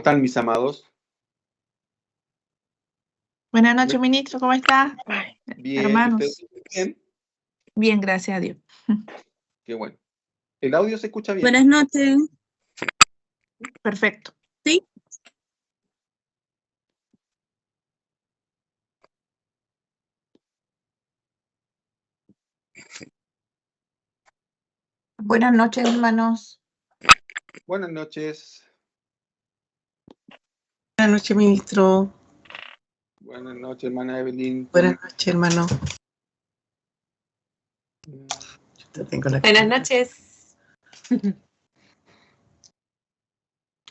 están, mis amados? Buenas noches, ministro, ¿cómo está? Bien, Hermanos. ¿ustedes bien? Bien, gracias a Dios. Qué bueno. ¿El audio se escucha bien? Buenas noches. Perfecto. Sí. Buenas noches, hermanos. Buenas noches. Buenas noches, ministro. Buenas noches, hermana Evelyn. Buenas noches, hermano. Yo te tengo la Buenas cámara. noches.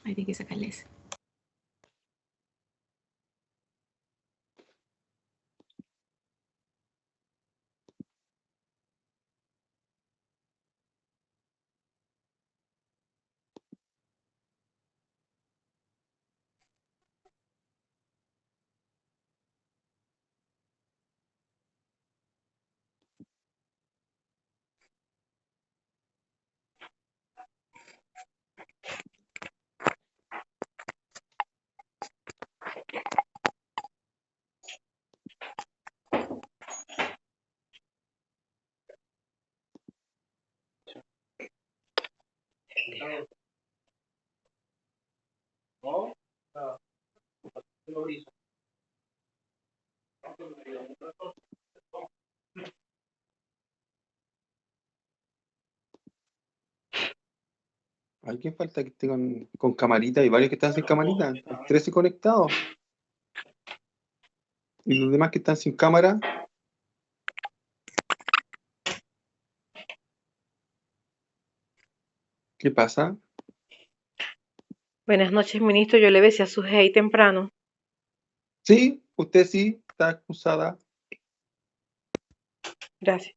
Hay que sacarle ese. ¿Alguien falta que esté con camarita? Hay varios que están sin camarita. 13 conectados. ¿Y los demás que están sin cámara? ¿Qué pasa? Buenas noches, ministro. Yo le besé a su ahí temprano. Sí, usted sí está acusada. Gracias.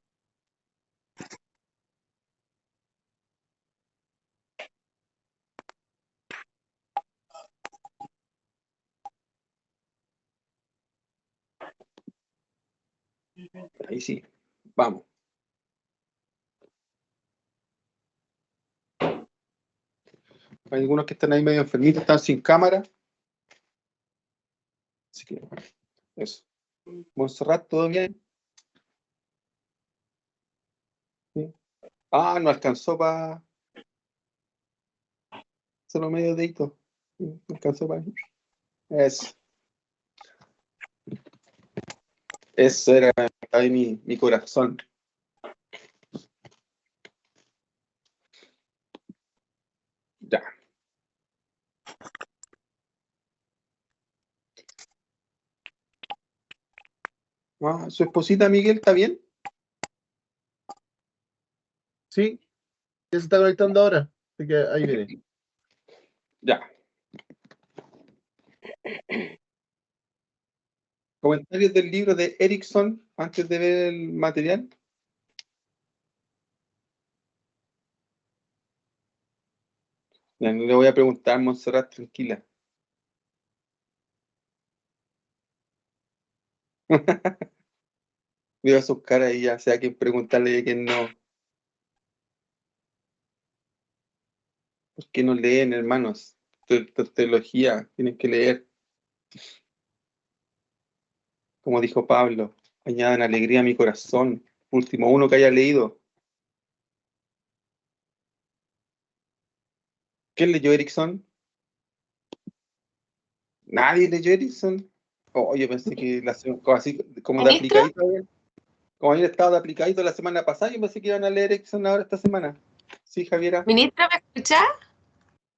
Ahí sí. Vamos. Hay algunos que están ahí medio enfermitos, están sin cámara. Así que, eso. Montserrat, ¿todo bien? ¿Sí? Ah, no alcanzó para... Solo medio dedito. Sí, no alcanzó para... Eso. Eso era ahí mi corazón. Ya. Ah, ¿su esposita Miguel está bien? Sí, ya se está conectando ahora. Así que ahí viene. Ya. ¿Comentarios del libro de Erickson antes de ver el material? Ya, no le voy a preguntar, Montserrat, tranquila. Veo sus caras y ya sé a quién preguntarle y a quién no. ¿Por qué no leen, hermanos? Teología, tienen que leer. Como dijo Pablo, añadan alegría a mi corazón. Último uno que haya leído. ¿Quién leyó Erickson? ¿Nadie leyó Erickson? Oh, yo pensé que así como de ¿Ministro? aplicadito, como había estado de aplicadito la semana pasada, yo pensé que iban a leer Erickson ahora esta semana. Sí, Javiera. ¿Ministro, me escucha?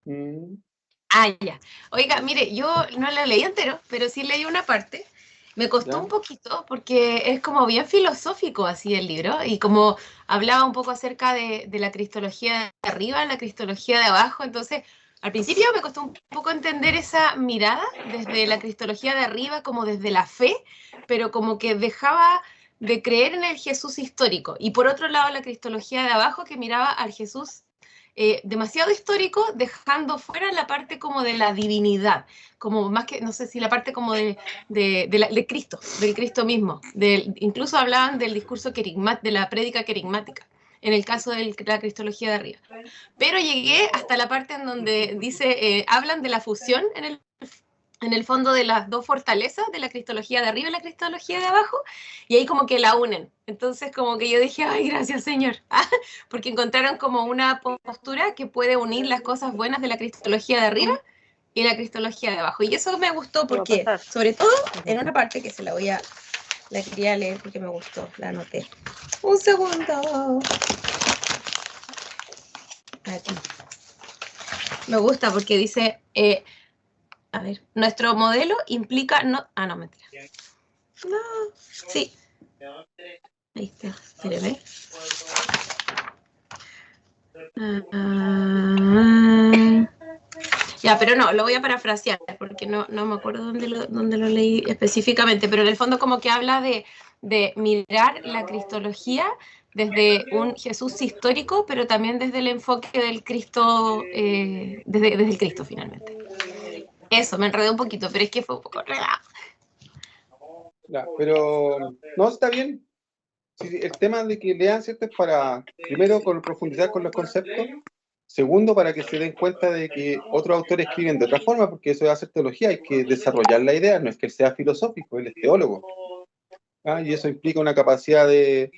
Mm, Ah, ya. Oiga, mire, yo no lo leí entero, pero sí leí una parte. Me costó ya. un poquito porque es como bien filosófico así el libro y como hablaba un poco acerca de la cristología de arriba, la cristología de abajo, entonces al principio me costó un poco entender esa mirada desde la cristología de arriba como desde la fe, pero como que dejaba de creer en el Jesús histórico y por otro lado la cristología de abajo que miraba al Jesús demasiado histórico, dejando fuera la parte como de la divinidad, como más que, no sé si la parte como de Cristo, del Cristo mismo. Incluso hablaban del discurso querigmático, de la prédica querigmática. en el caso de la cristología de arriba. Pero llegué hasta la parte en donde dice, hablan de la fusión en el fondo de las dos fortalezas, de la cristología de arriba y la cristología de abajo, y ahí como que la unen. Entonces como que yo dije, ay, gracias Señor, porque encontraron como una postura que puede unir las cosas buenas de la cristología de arriba y la cristología de abajo. Y eso me gustó porque, sobre todo, en una parte que la quería leer porque me gustó, la anoté. Un segundo. Aquí. Me gusta porque dice, a ver, nuestro modelo implica no... Ah, no, mentira. No, sí. Ahí está, espérame. Ya, pero no, lo voy a parafrasear porque no me acuerdo dónde lo leí específicamente, pero en el fondo como que habla de mirar la cristología desde un Jesús histórico, pero también desde el enfoque del Cristo, desde el Cristo finalmente. Eso, me enredé un poquito, pero es que fue un poco enredado. Ya, pero no, está bien. Sí, el tema de que lean, ¿cierto? Es para, primero, profundizar con los conceptos. Segundo, para que se den cuenta de que otros autores escriben de otra forma, porque eso es hacer teología, hay que desarrollar la idea, no es que él sea filosófico, él es teólogo. Y eso implica una capacidad de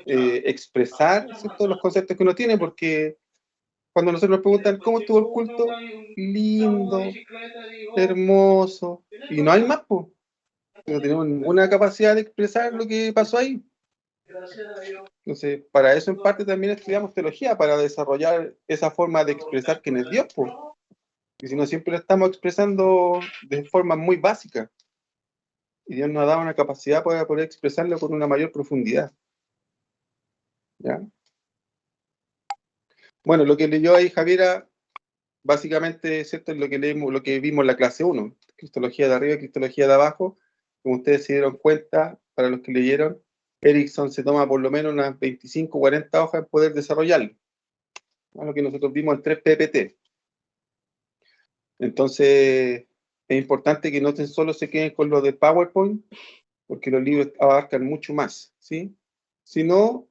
expresar, ¿cierto?, los conceptos que uno tiene, porque cuando nosotros nos preguntan cómo estuvo el culto, lindo, hermoso, y no hay más, pues. No tenemos ninguna capacidad de expresar lo que pasó ahí. Entonces, para eso en parte también estudiamos teología, para desarrollar esa forma de expresar quién es Dios, pues. Y si no, siempre lo estamos expresando de forma muy básica. Y Dios nos ha dado una capacidad para poder expresarlo con una mayor profundidad. ¿Ya? Bueno, lo que leyó ahí Javiera, básicamente, ¿cierto?, es lo que leímos, lo que vimos en la clase 1, cristología de arriba y cristología de abajo. Como ustedes se dieron cuenta, para los que leyeron, Erickson se toma por lo menos unas 25 o 40 hojas en poder desarrollarlo. Lo que nosotros vimos en 3 PPT. Entonces, es importante que no solo se queden con lo de PowerPoint, porque los libros abarcan mucho más, ¿sí? Si no,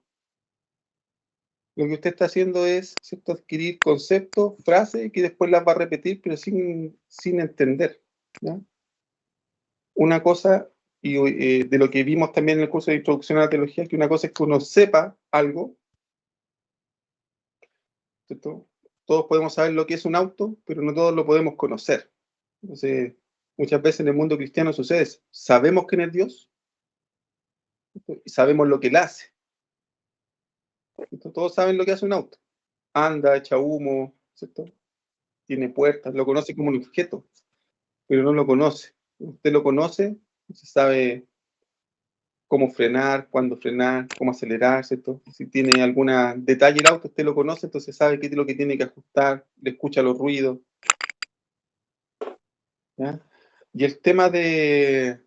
lo que usted está haciendo es, ¿cierto?, adquirir conceptos, frases, que después las va a repetir, pero sin entender, ¿ya? Una cosa, y de lo que vimos también en el curso de Introducción a la Teología, que una cosa es que uno sepa algo, ¿cierto? Todos podemos saber lo que es un auto, pero no todos lo podemos conocer. Entonces, muchas veces en el mundo cristiano sucede eso. Sabemos quién es Dios, ¿cierto?, y sabemos lo que Él hace. ¿Cierto? Todos saben lo que hace un auto. Anda, echa humo, ¿cierto? Tiene puertas, lo conoce como un objeto, pero no lo conoce. Usted lo conoce, se sabe cómo frenar, cuándo frenar, cómo acelerar, ¿cierto? Si tiene algún detalle el auto, usted lo conoce, entonces sabe qué es lo que tiene que ajustar, le escucha los ruidos, ¿ya? Y el tema de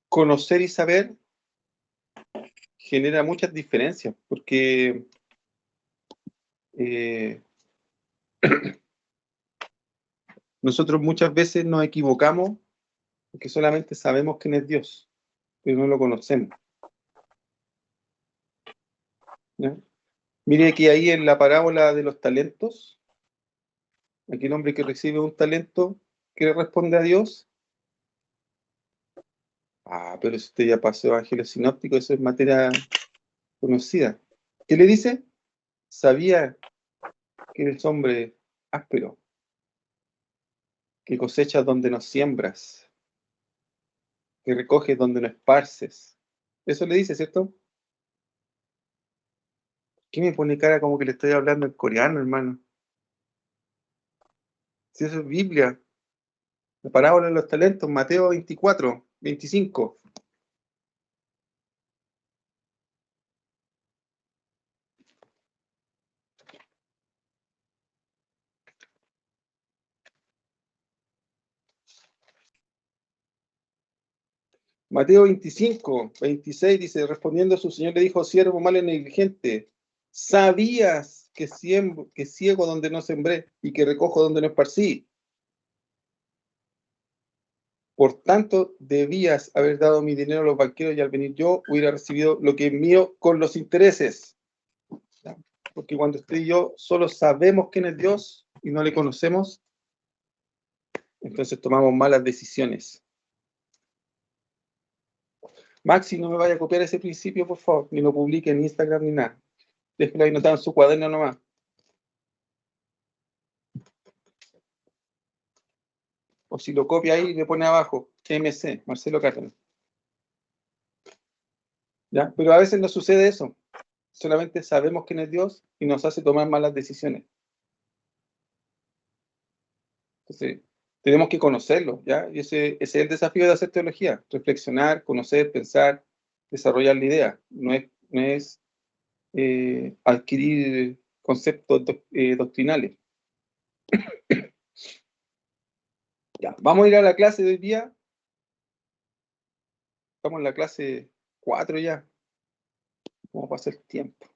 conocer y saber genera muchas diferencias, porque nosotros muchas veces nos equivocamos porque solamente sabemos quién es Dios, pero no lo conocemos, ¿ya? Mire que ahí en la parábola de los talentos, aquí el hombre que recibe un talento, ¿qué le responde a Dios? Pero si usted ya pasó Evangelio Sinóptico, eso es materia conocida. ¿Qué le dice? Sabía que eres hombre áspero, que cosechas donde no siembras, que recoges donde no esparces. Eso le dice, ¿cierto? ¿Qué me pone cara como que le estoy hablando en coreano, hermano? Si eso es Biblia. La parábola de los talentos, Mateo 24, 25. Mateo 25, 26 dice, respondiendo su señor le dijo, siervo malo y negligente, ¿sabías que ciego donde no sembré y que recojo donde no esparcí? Por tanto, debías haber dado mi dinero a los banqueros y al venir yo hubiera recibido lo que es mío con los intereses. Porque cuando usted y yo solo sabemos quién es Dios y no le conocemos, entonces tomamos malas decisiones. Maxi, no me vaya a copiar ese principio, por favor, ni lo publique en Instagram ni nada. Déjelo ahí notado en su cuaderno nomás. O si lo copia ahí, le pone abajo, MC, Marcelo Cárdenas. ¿Ya? Pero a veces no sucede eso. Solamente sabemos quién es Dios y nos hace tomar malas decisiones. Entonces, tenemos que conocerlo, ¿ya? Y ese es el desafío de hacer teología. Reflexionar, conocer, pensar, desarrollar la idea. No es adquirir conceptos doctrinales. Ya, vamos a ir a la clase de hoy día. Estamos en la clase 4 ya. ¿Cómo pasa el tiempo?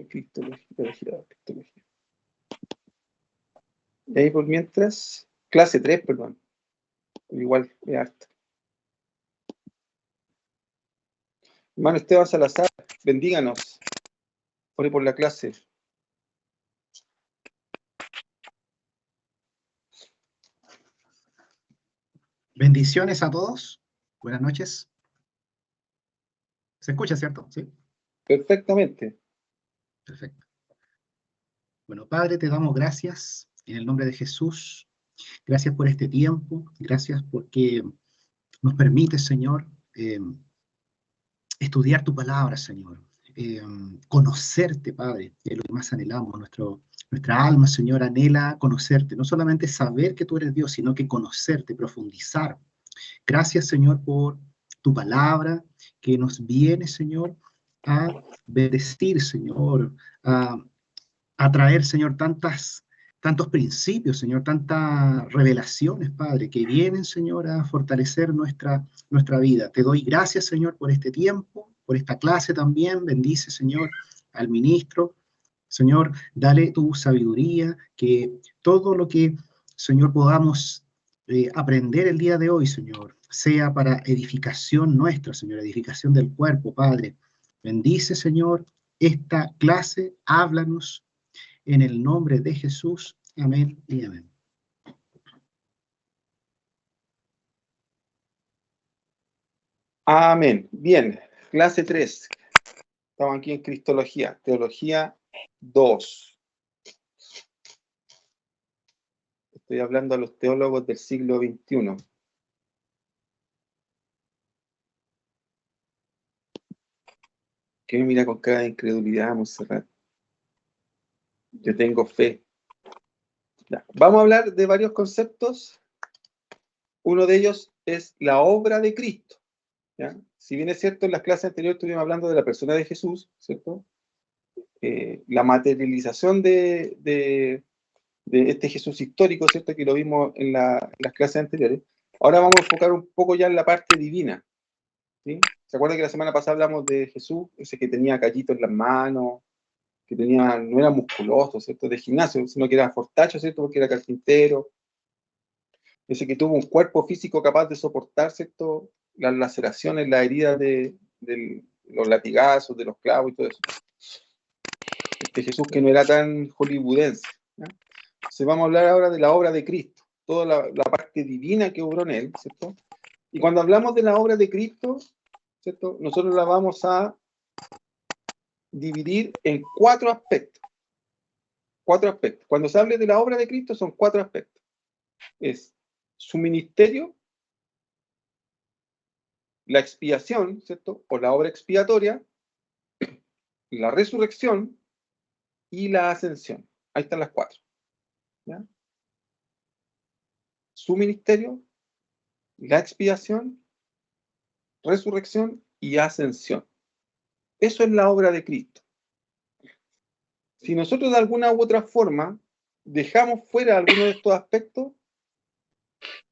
Cristología. Y ahí por mientras, clase 3, perdón. Igual es harto. Hermano Esteban Salazar, bendíganos. Ore por la clase. Bendiciones a todos. Buenas noches. ¿Se escucha, cierto? Sí. Perfectamente. Perfecto. Bueno, Padre, te damos gracias en el nombre de Jesús. Gracias por este tiempo. Gracias porque nos permites, Señor, estudiar tu palabra, Señor. Conocerte, Padre, es lo que más anhelamos. Nuestra alma, Señor, anhela conocerte. No solamente saber que tú eres Dios, sino que conocerte, profundizar. Gracias, Señor, por tu palabra que nos viene, Señor, a bendecir, Señor, a traer, Señor, tantos principios, Señor, tantas revelaciones, Padre, que vienen, Señor, a fortalecer nuestra vida. Te doy gracias, Señor, por este tiempo, por esta clase también. Bendice, Señor, al ministro. Señor, dale tu sabiduría, que todo lo que, Señor, podamos aprender el día de hoy, Señor, sea para edificación nuestra, Señor, edificación del cuerpo, Padre. Bendice, Señor, esta clase, háblanos en el nombre de Jesús. Amén y amén. Amén. Bien, clase 3. Estamos aquí en Cristología, Teología 2. Estoy hablando a los teólogos del siglo XXI. ¿Qué me mira con cara de incredulidad, Montserrat? Yo tengo fe. Ya. Vamos a hablar de varios conceptos. Uno de ellos es la obra de Cristo. ¿Ya? Si bien es cierto, en las clases anteriores estuvimos hablando de la persona de Jesús, ¿cierto? La materialización de este Jesús histórico, ¿cierto? Que lo vimos en las clases anteriores. Ahora vamos a enfocar un poco ya en la parte divina. ¿Sí? ¿Se acuerdan que la semana pasada hablamos de Jesús, ese que tenía callitos en las manos, que no era musculoso, ¿cierto? De gimnasio, sino que era fortacho, ¿cierto? Porque era carpintero. Ese que tuvo un cuerpo físico capaz de soportar, ¿cierto? Las laceraciones, las heridas de los latigazos, de los clavos y todo eso. Este Jesús que no era tan hollywoodense. ¿Ya? Entonces vamos a hablar ahora de la obra de Cristo, toda la parte divina que obró en él, ¿cierto? Y cuando hablamos de la obra de Cristo, ¿cierto? Nosotros la vamos a dividir en 4 aspectos. 4 aspectos. Cuando se hable de la obra de Cristo son 4 aspectos. Es su ministerio, la expiación, ¿cierto? O la obra expiatoria, la resurrección y la ascensión. Ahí están las 4. ¿Ya? Su ministerio, la expiación, resurrección y ascensión. Eso es la obra de Cristo. Si nosotros de alguna u otra forma dejamos fuera alguno de estos aspectos,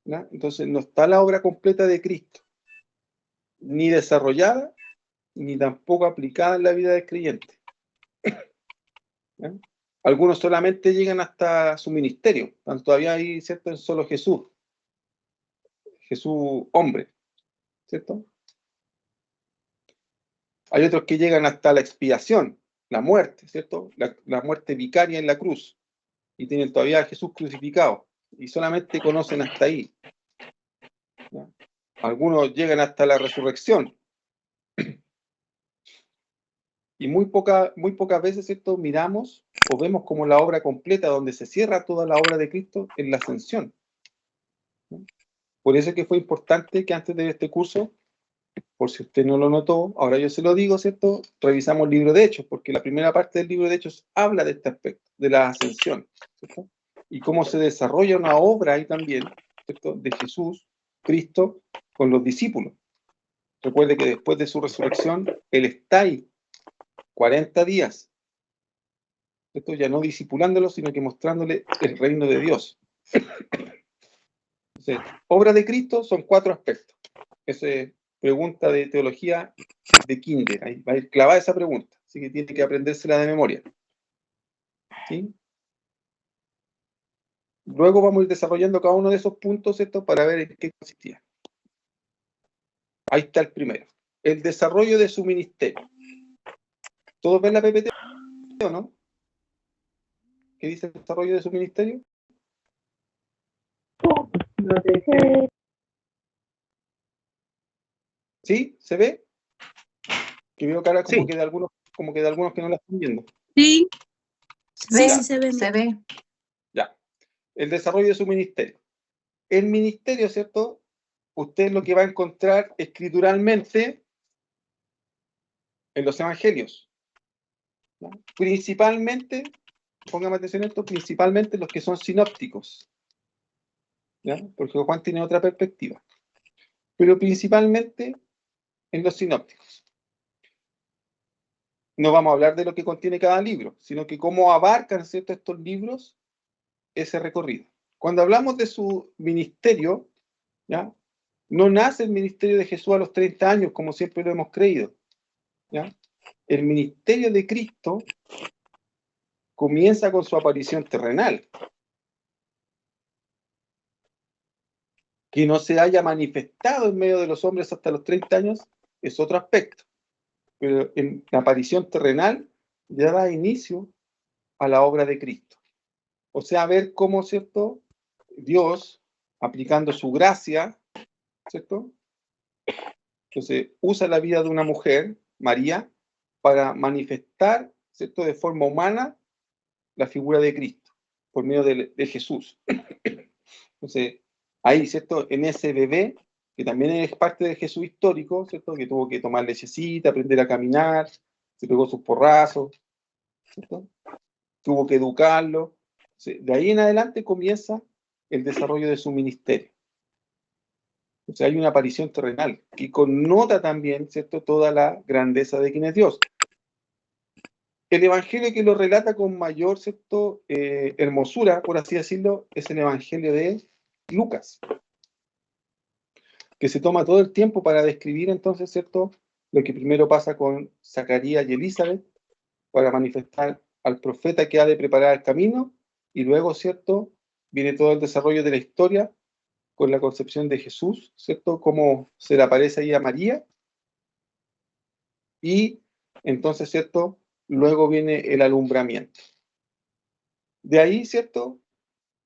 ¿ya? Entonces no está la obra completa de Cristo, ni desarrollada, ni tampoco aplicada en la vida del creyente. ¿Ya? Algunos solamente llegan hasta su ministerio, están todavía ahí, ¿cierto? En solo Jesús, Jesús hombre, ¿cierto? Hay otros que llegan hasta la expiación, la muerte, ¿cierto? La muerte vicaria en la cruz, y tienen todavía a Jesús crucificado, y solamente conocen hasta ahí. ¿Ya? Algunos llegan hasta la resurrección, y muy pocas veces, ¿cierto?, miramos o vemos como la obra completa, donde se cierra toda la obra de Cristo en la ascensión. ¿No? Por eso es que fue importante que antes de este curso, por si usted no lo notó, ahora yo se lo digo, ¿cierto?, revisamos el libro de Hechos, porque la primera parte del libro de Hechos habla de este aspecto, de la ascensión, ¿cierto? Y cómo se desarrolla una obra ahí también, ¿cierto?, de Jesús, Cristo, con los discípulos. Recuerde que después de su resurrección, Él está ahí 40 días, ¿cierto?, ya no discipulándolo, sino que mostrándole el reino de Dios. Entonces, obra de Cristo son 4 aspectos. Esa es pregunta de teología de kinder. Ahí va a ir clavada esa pregunta, así que tiene que aprendérsela de memoria. ¿Sí? Luego vamos a ir desarrollando cada uno de esos puntos, ¿cierto?, para ver en qué consistía. Ahí está el primero. El desarrollo de su ministerio. ¿Todos ven la PPT o no? ¿Qué dice el desarrollo de su ministerio? ¿Sí? ¿Se ve? Que veo cara como Sí. que de algunos que no la están viendo. Sí, Sí, sí se ve. se ve. Ya. El desarrollo de su ministerio. El ministerio, ¿cierto? Usted lo que va a encontrar escrituralmente en los evangelios. ¿Ya? Principalmente, póngame atención a esto, principalmente los que son sinópticos. ¿Ya? Porque Juan tiene otra perspectiva. Pero principalmente en los sinópticos. No vamos a hablar de lo que contiene cada libro, sino que cómo abarcan, ¿cierto?, estos libros ese recorrido. Cuando hablamos de su ministerio, ¿ya?, no nace el ministerio de Jesús a los 30 años, como siempre lo hemos creído. ¿Ya? El ministerio de Cristo comienza con su aparición terrenal. Que no se haya manifestado en medio de los hombres hasta los 30 años es otro aspecto. Pero en la aparición terrenal ya da inicio a la obra de Cristo. O sea, ver cómo, ¿cierto?, Dios, aplicando su gracia, ¿cierto?, entonces usa la vida de una mujer, María, para manifestar, ¿cierto?, de forma humana la figura de Cristo, por medio de Jesús. Entonces, ahí, ¿cierto?, en ese bebé, que también es parte del Jesús histórico, ¿cierto?, que tuvo que tomar lechecita, aprender a caminar, se pegó sus porrazos, ¿cierto?, tuvo que educarlo. De ahí en adelante comienza el desarrollo de su ministerio. O sea, hay una aparición terrenal que connota también, ¿cierto?, toda la grandeza de quien es Dios. El evangelio que lo relata con mayor, ¿cierto?, hermosura, por así decirlo, es el evangelio de Lucas, que se toma todo el tiempo para describir entonces, ¿cierto?, lo que primero pasa con Zacarías y Elizabeth, para manifestar al profeta que ha de preparar el camino, y luego, ¿cierto?, viene todo el desarrollo de la historia con la concepción de Jesús, ¿cierto?, cómo se le aparece ahí a María, y entonces, ¿cierto?, luego viene el alumbramiento. De ahí, ¿cierto?,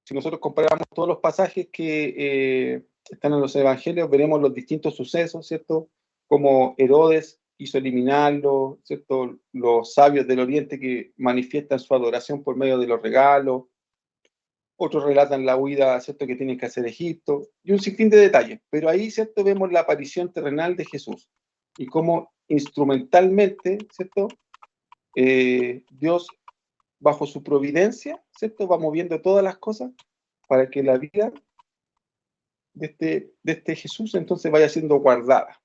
si nosotros comparamos todos los pasajes que están en los evangelios, veremos los distintos sucesos, ¿cierto?, como Herodes hizo eliminarlo, ¿cierto?, los sabios del oriente que manifiestan su adoración por medio de los regalos, otros relatan la huida, ¿cierto?, que tienen que hacer Egipto, y un sinfín de detalles. Pero ahí, ¿cierto?, vemos la aparición terrenal de Jesús, y cómo instrumentalmente, ¿cierto?, Dios, bajo su providencia, ¿cierto?, va moviendo todas las cosas para que la vida de este Jesús entonces vaya siendo guardada.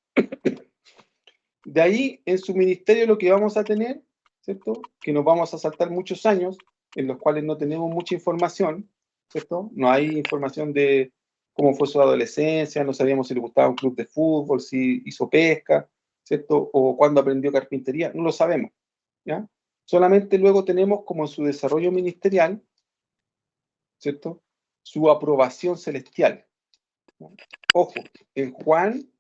De ahí, en su ministerio, lo que vamos a tener, ¿cierto?, que nos vamos a saltar muchos años en los cuales no tenemos mucha información, ¿cierto? No hay información de cómo fue su adolescencia, no sabíamos si le gustaba un club de fútbol, si hizo pesca, ¿cierto?, o cuándo aprendió carpintería, no lo sabemos, ¿ya? Solamente luego tenemos como en su desarrollo ministerial, ¿cierto?, su aprobación celestial. Ojo, en Juan,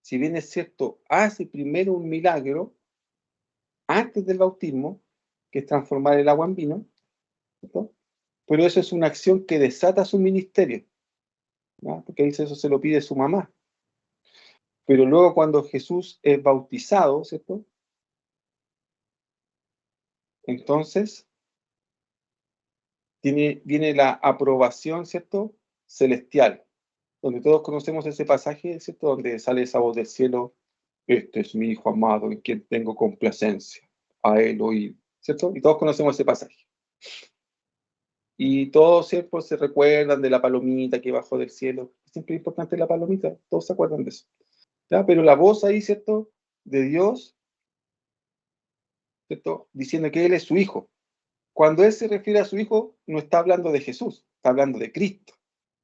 si bien es cierto, hace primero un milagro antes del bautismo, que es transformar el agua en vino, ¿cierto? Pero eso es una acción que desata su ministerio, ¿no? Porque dice eso se lo pide su mamá. Pero luego cuando Jesús es bautizado, ¿cierto? Entonces viene la aprobación, ¿cierto? Celestial, donde todos conocemos ese pasaje, ¿cierto? Donde sale esa voz del cielo: este es mi hijo amado en quien tengo complacencia, a él oíd, ¿cierto? Y todos conocemos ese pasaje. Y todos siempre se recuerdan de la palomita que bajó del cielo. Siempre es importante la palomita, todos se acuerdan de eso, ¿ya? Pero la voz ahí, ¿cierto? De Dios, ¿cierto? Diciendo que Él es su hijo. Cuando Él se refiere a su hijo, no está hablando de Jesús, está hablando de Cristo,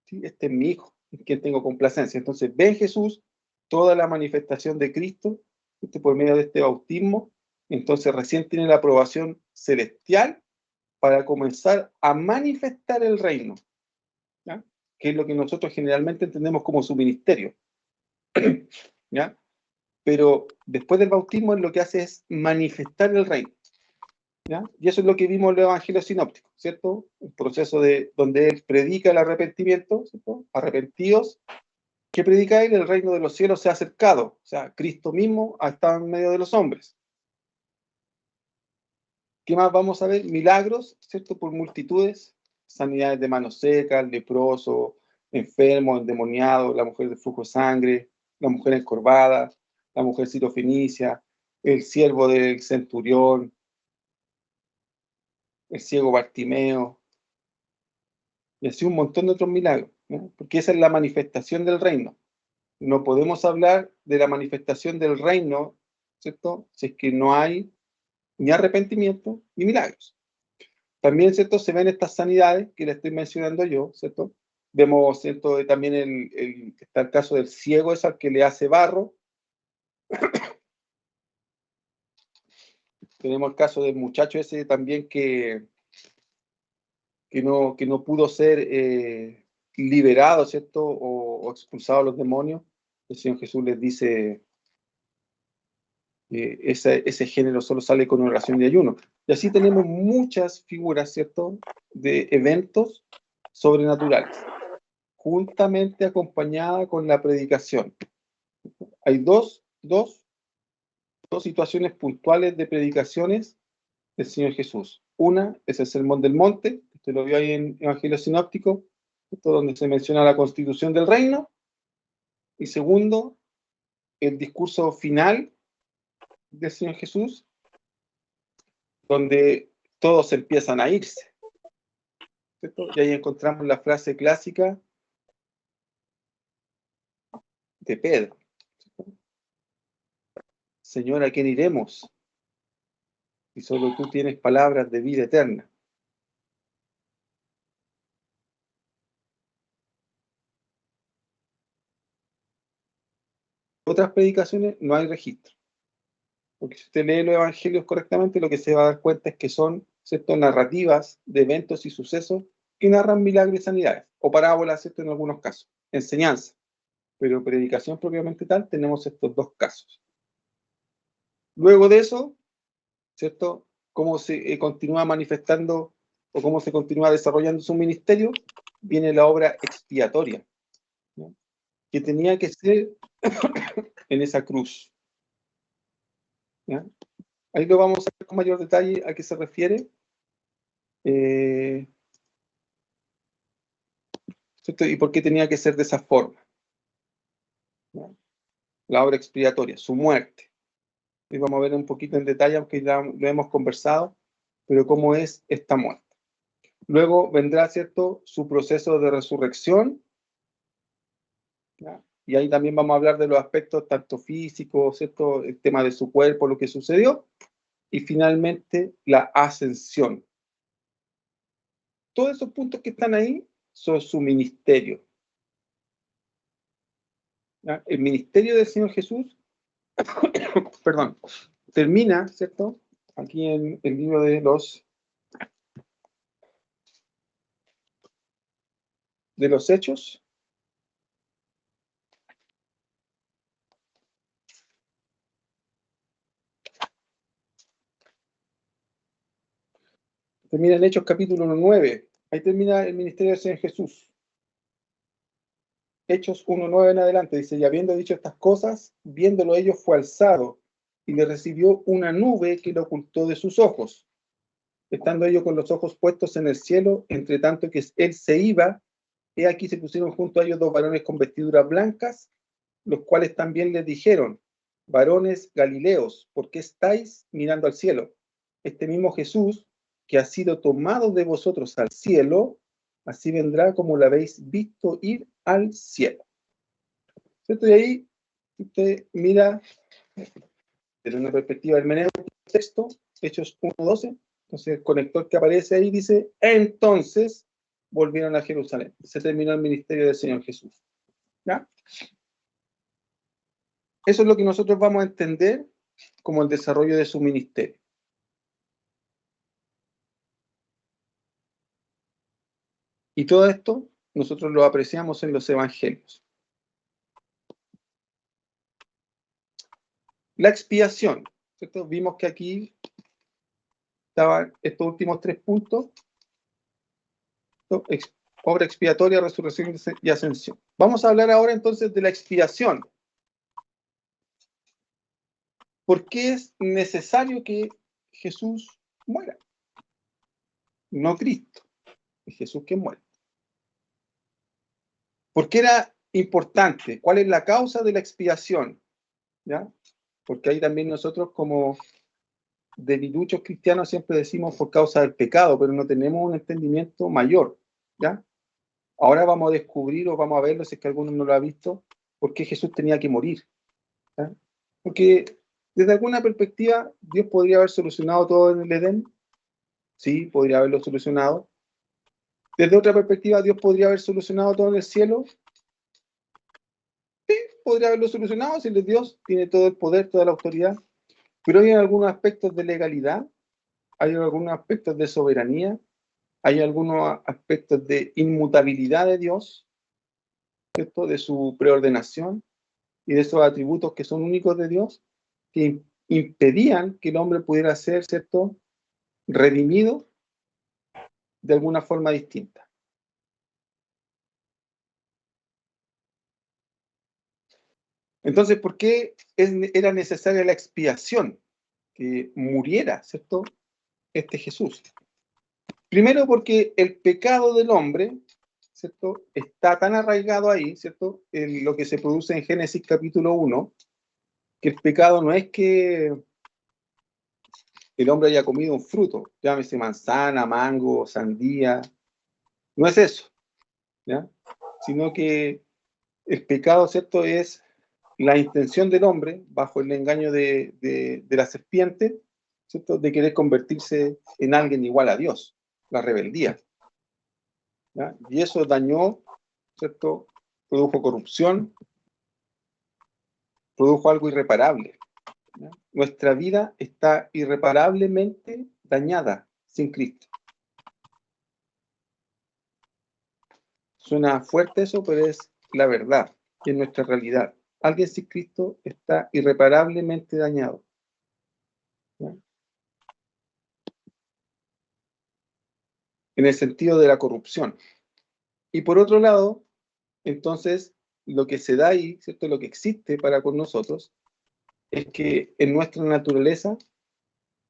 ¿sí? Este es mi hijo, en quien tengo complacencia. Entonces ve en Jesús toda la manifestación de Cristo, ¿sí? Por medio de este bautismo. Entonces recién tiene la aprobación celestial para comenzar a manifestar el reino, ¿ya? Que es lo que nosotros generalmente entendemos como su ministerio, ¿ya? Pero después del bautismo lo que hace es manifestar el reino, ¿ya? Y eso es lo que vimos en el Evangelio sinóptico, ¿cierto? Un proceso donde Él predica el arrepentimiento, ¿cierto? Arrepentidos. ¿Qué predica Él? El reino de los cielos se ha acercado, o sea, Cristo mismo ha estado en medio de los hombres. ¿Qué más vamos a ver? Milagros, ¿cierto? Por multitudes, sanidades de manos secas, leproso, enfermo, endemoniado, la mujer de flujo de sangre, la mujer encorvada, la mujer sirofenicia, el siervo del centurión, el ciego Bartimeo, y así un montón de otros milagros, ¿no? Porque esa es la manifestación del reino. No podemos hablar de la manifestación del reino, ¿cierto? Si es que no hay ni arrepentimiento ni milagros. También, ¿cierto? Se ven estas sanidades que le estoy mencionando yo, ¿cierto? Vemos, ¿cierto? También está el caso del ciego, es al que le hace barro. Tenemos el caso del muchacho ese también que no pudo ser liberado, ¿cierto? O expulsado a los demonios. El Señor Jesús les dice, ese género solo sale con oración y ayuno. Y así tenemos muchas figuras, ¿cierto? De eventos sobrenaturales, juntamente acompañada con la predicación. Hay dos situaciones puntuales de predicaciones del Señor Jesús. Una es el Sermón del Monte, usted lo vio ahí en Evangelio Sinóptico, esto donde se menciona la constitución del reino. Y segundo, el discurso final del Señor Jesús, donde todos empiezan a irse, ¿cierto? Y ahí encontramos la frase clásica de Pedro: Señor, ¿a quién iremos? Y solo tú tienes palabras de vida eterna. Otras predicaciones no hay registro, porque si usted lee los evangelios correctamente, lo que se va a dar cuenta es que son, ¿cierto?, narrativas de eventos y sucesos que narran milagros y sanidades, o parábolas, ¿cierto?, en algunos casos, enseñanza. Pero predicación propiamente tal, tenemos estos dos casos. Luego de eso, ¿cierto?, cómo se continúa manifestando o cómo se continúa desarrollando su ministerio, viene la obra expiatoria, ¿no?, que tenía que ser en esa cruz, ¿ya? Ahí lo vamos a ver con mayor detalle a qué se refiere. ¿Cierto? Y por qué tenía que ser de esa forma, ¿no? La obra expiatoria, su muerte. Y vamos a ver un poquito en detalle, aunque ya lo hemos conversado, pero cómo es esta muerte. Luego vendrá, ¿cierto?, su proceso de resurrección, ¿ya? Y ahí también vamos a hablar de los aspectos tanto físicos, ¿cierto?, el tema de su cuerpo, lo que sucedió, y finalmente la ascensión. Todos esos puntos que están ahí son su ministerio, ¿ya? El ministerio del Señor Jesús, perdón, termina, ¿cierto?, aquí en el libro de los Hechos, Termina en Hechos capítulo 9. Ahí termina el ministerio del Señor Jesús. Hechos 1:9 en adelante. Dice, y habiendo dicho estas cosas, viéndolo ellos fue alzado, y le recibió una nube que lo ocultó de sus ojos. Estando ellos con los ojos puestos en el cielo, entre tanto que él se iba, he aquí se pusieron junto a ellos 2 varones con vestiduras blancas, los cuales también les dijeron, varones galileos, ¿por qué estáis mirando al cielo? Este mismo Jesús, que ha sido tomado de vosotros al cielo, así vendrá como lo habéis visto ir al cielo. ¿Cierto? Y ahí usted mira desde una perspectiva hermenéutica del texto, Hechos 1:12, entonces el conector que aparece ahí dice, entonces volvieron a Jerusalén. Se terminó el ministerio del Señor Jesús. ¿Ya? Eso es lo que nosotros vamos a entender como el desarrollo de su ministerio. Y todo esto nosotros lo apreciamos en los evangelios. La expiación, ¿cierto? Vimos que aquí estaban estos últimos 3 puntos. Obra expiatoria, resurrección y ascensión. Vamos a hablar ahora entonces de la expiación. ¿Por qué es necesario que Jesús muera? No Cristo, es Jesús que muere. ¿Por qué era importante? ¿Cuál es la causa de la expiación? ¿Ya? Porque ahí también nosotros como debiluchos cristianos siempre decimos por causa del pecado, pero no tenemos un entendimiento mayor. ¿Ya? Ahora vamos a descubrir o vamos a verlo, si es que alguno no lo ha visto, por qué Jesús tenía que morir. ¿Ya? Porque desde alguna perspectiva Dios podría haber solucionado todo en el Edén. Sí, podría haberlo solucionado. Desde otra perspectiva, Dios podría haber solucionado todo en el cielo. Sí, podría haberlo solucionado si Dios tiene todo el poder, toda la autoridad. Pero hay algunos aspectos de legalidad, hay algunos aspectos de soberanía, hay algunos aspectos de inmutabilidad de Dios, ¿cierto? De su preordenación y de esos atributos que son únicos de Dios, que impedían que el hombre pudiera ser, ¿cierto?, redimido de alguna forma distinta. Entonces, ¿por qué era necesaria la expiación? Que muriera, ¿cierto?, este Jesús. Primero porque el pecado del hombre, ¿cierto?, está tan arraigado ahí, ¿cierto?, en lo que se produce en Génesis capítulo 1, que el pecado no es que el hombre haya comido un fruto, llámese manzana, mango, sandía, no es eso, ¿ya? Sino que el pecado, ¿cierto?, es la intención del hombre, bajo el engaño de la serpiente, ¿cierto?, de querer convertirse en alguien igual a Dios, la rebeldía. ¿Ya? Y eso dañó, ¿cierto?, produjo corrupción, produjo algo irreparable. ¿Ya? Nuestra vida está irreparablemente dañada sin Cristo. Suena fuerte eso, pero es la verdad, es nuestra realidad. Alguien sin Cristo está irreparablemente dañado. ¿Ya? En el sentido de la corrupción. Y por otro lado, entonces, lo que se da ahí, ¿cierto?, lo que existe para con nosotros, es que en nuestra naturaleza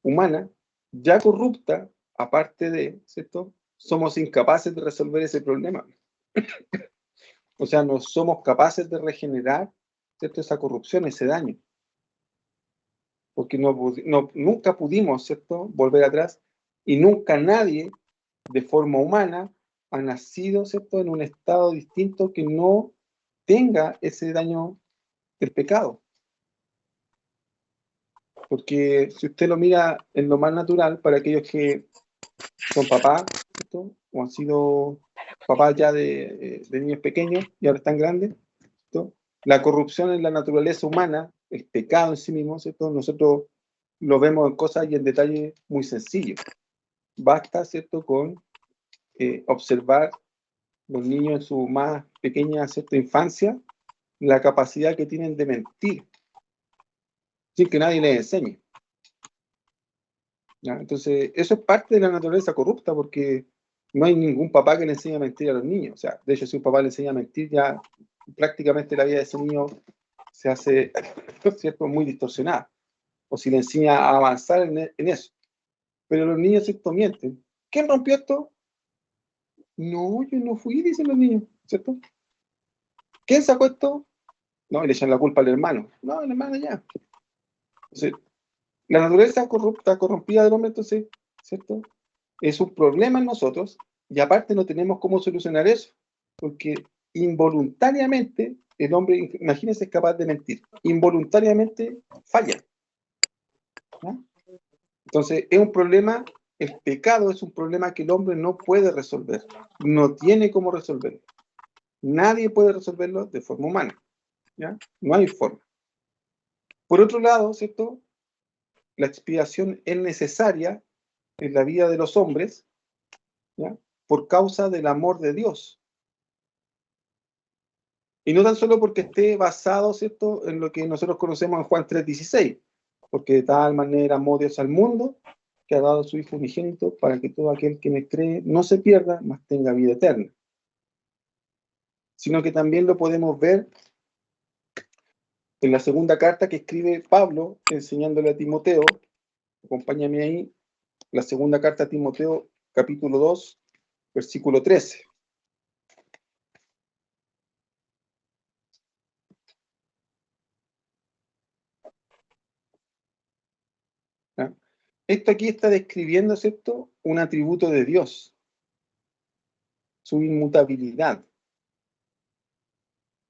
humana, ya corrupta, aparte de, ¿cierto?, somos incapaces de resolver ese problema. O sea, no somos capaces de regenerar, ¿cierto?, esa corrupción, ese daño. Porque nunca pudimos, ¿cierto?, volver atrás, y nunca nadie, de forma humana, ha nacido, ¿cierto?, en un estado distinto que no tenga ese daño del pecado. Porque si usted lo mira en lo más natural, para aquellos que son papás, ¿cierto?, o han sido papás ya de niños pequeños y ahora están grandes, ¿cierto?, la corrupción en la naturaleza humana, el pecado en sí mismo, ¿cierto?, nosotros lo vemos en cosas y en detalles muy sencillos. Basta, ¿cierto?, con observar los niños en su más pequeña, ¿cierto?, infancia, la capacidad que tienen de mentir sin que nadie les enseñe. ¿Ya? Entonces, eso es parte de la naturaleza corrupta, porque no hay ningún papá que le enseñe a mentir a los niños. O sea, de hecho, si un papá le enseña a mentir, ya prácticamente la vida de ese niño se hace, ¿cierto?, muy distorsionada. O si le enseña a avanzar en eso. Pero los niños, ¿cierto?, mienten. ¿Quién rompió esto? No, yo no fui, dicen los niños, ¿cierto? ¿Quién sacó esto? No, y le echan la culpa al hermano. No, el hermano ya. Entonces, la naturaleza corrupta, corrompida del hombre, entonces, ¿cierto?, es un problema en nosotros, y aparte no tenemos cómo solucionar eso, porque involuntariamente el hombre, imagínense, es capaz de mentir, involuntariamente falla, ¿no? Entonces es un problema, el pecado es un problema que el hombre no puede resolver, no tiene cómo resolverlo, nadie puede resolverlo de forma humana, ¿ya? No hay forma. Por otro lado, ¿cierto?, la expiación es necesaria en la vida de los hombres, ¿ya?, por causa del amor de Dios. Y no tan solo porque esté basado, ¿cierto?, en lo que nosotros conocemos en Juan 3:16, porque de tal manera amó Dios al mundo, que ha dado a su Hijo unigénito, para que todo aquel que me cree no se pierda, mas tenga vida eterna. Sino que también lo podemos ver en la segunda carta que escribe Pablo, enseñándole a Timoteo. Acompáñame ahí, la segunda carta a Timoteo, capítulo 2, versículo 13. ¿Ya? Esto aquí está describiendo, ¿cierto?, un atributo de Dios, su inmutabilidad.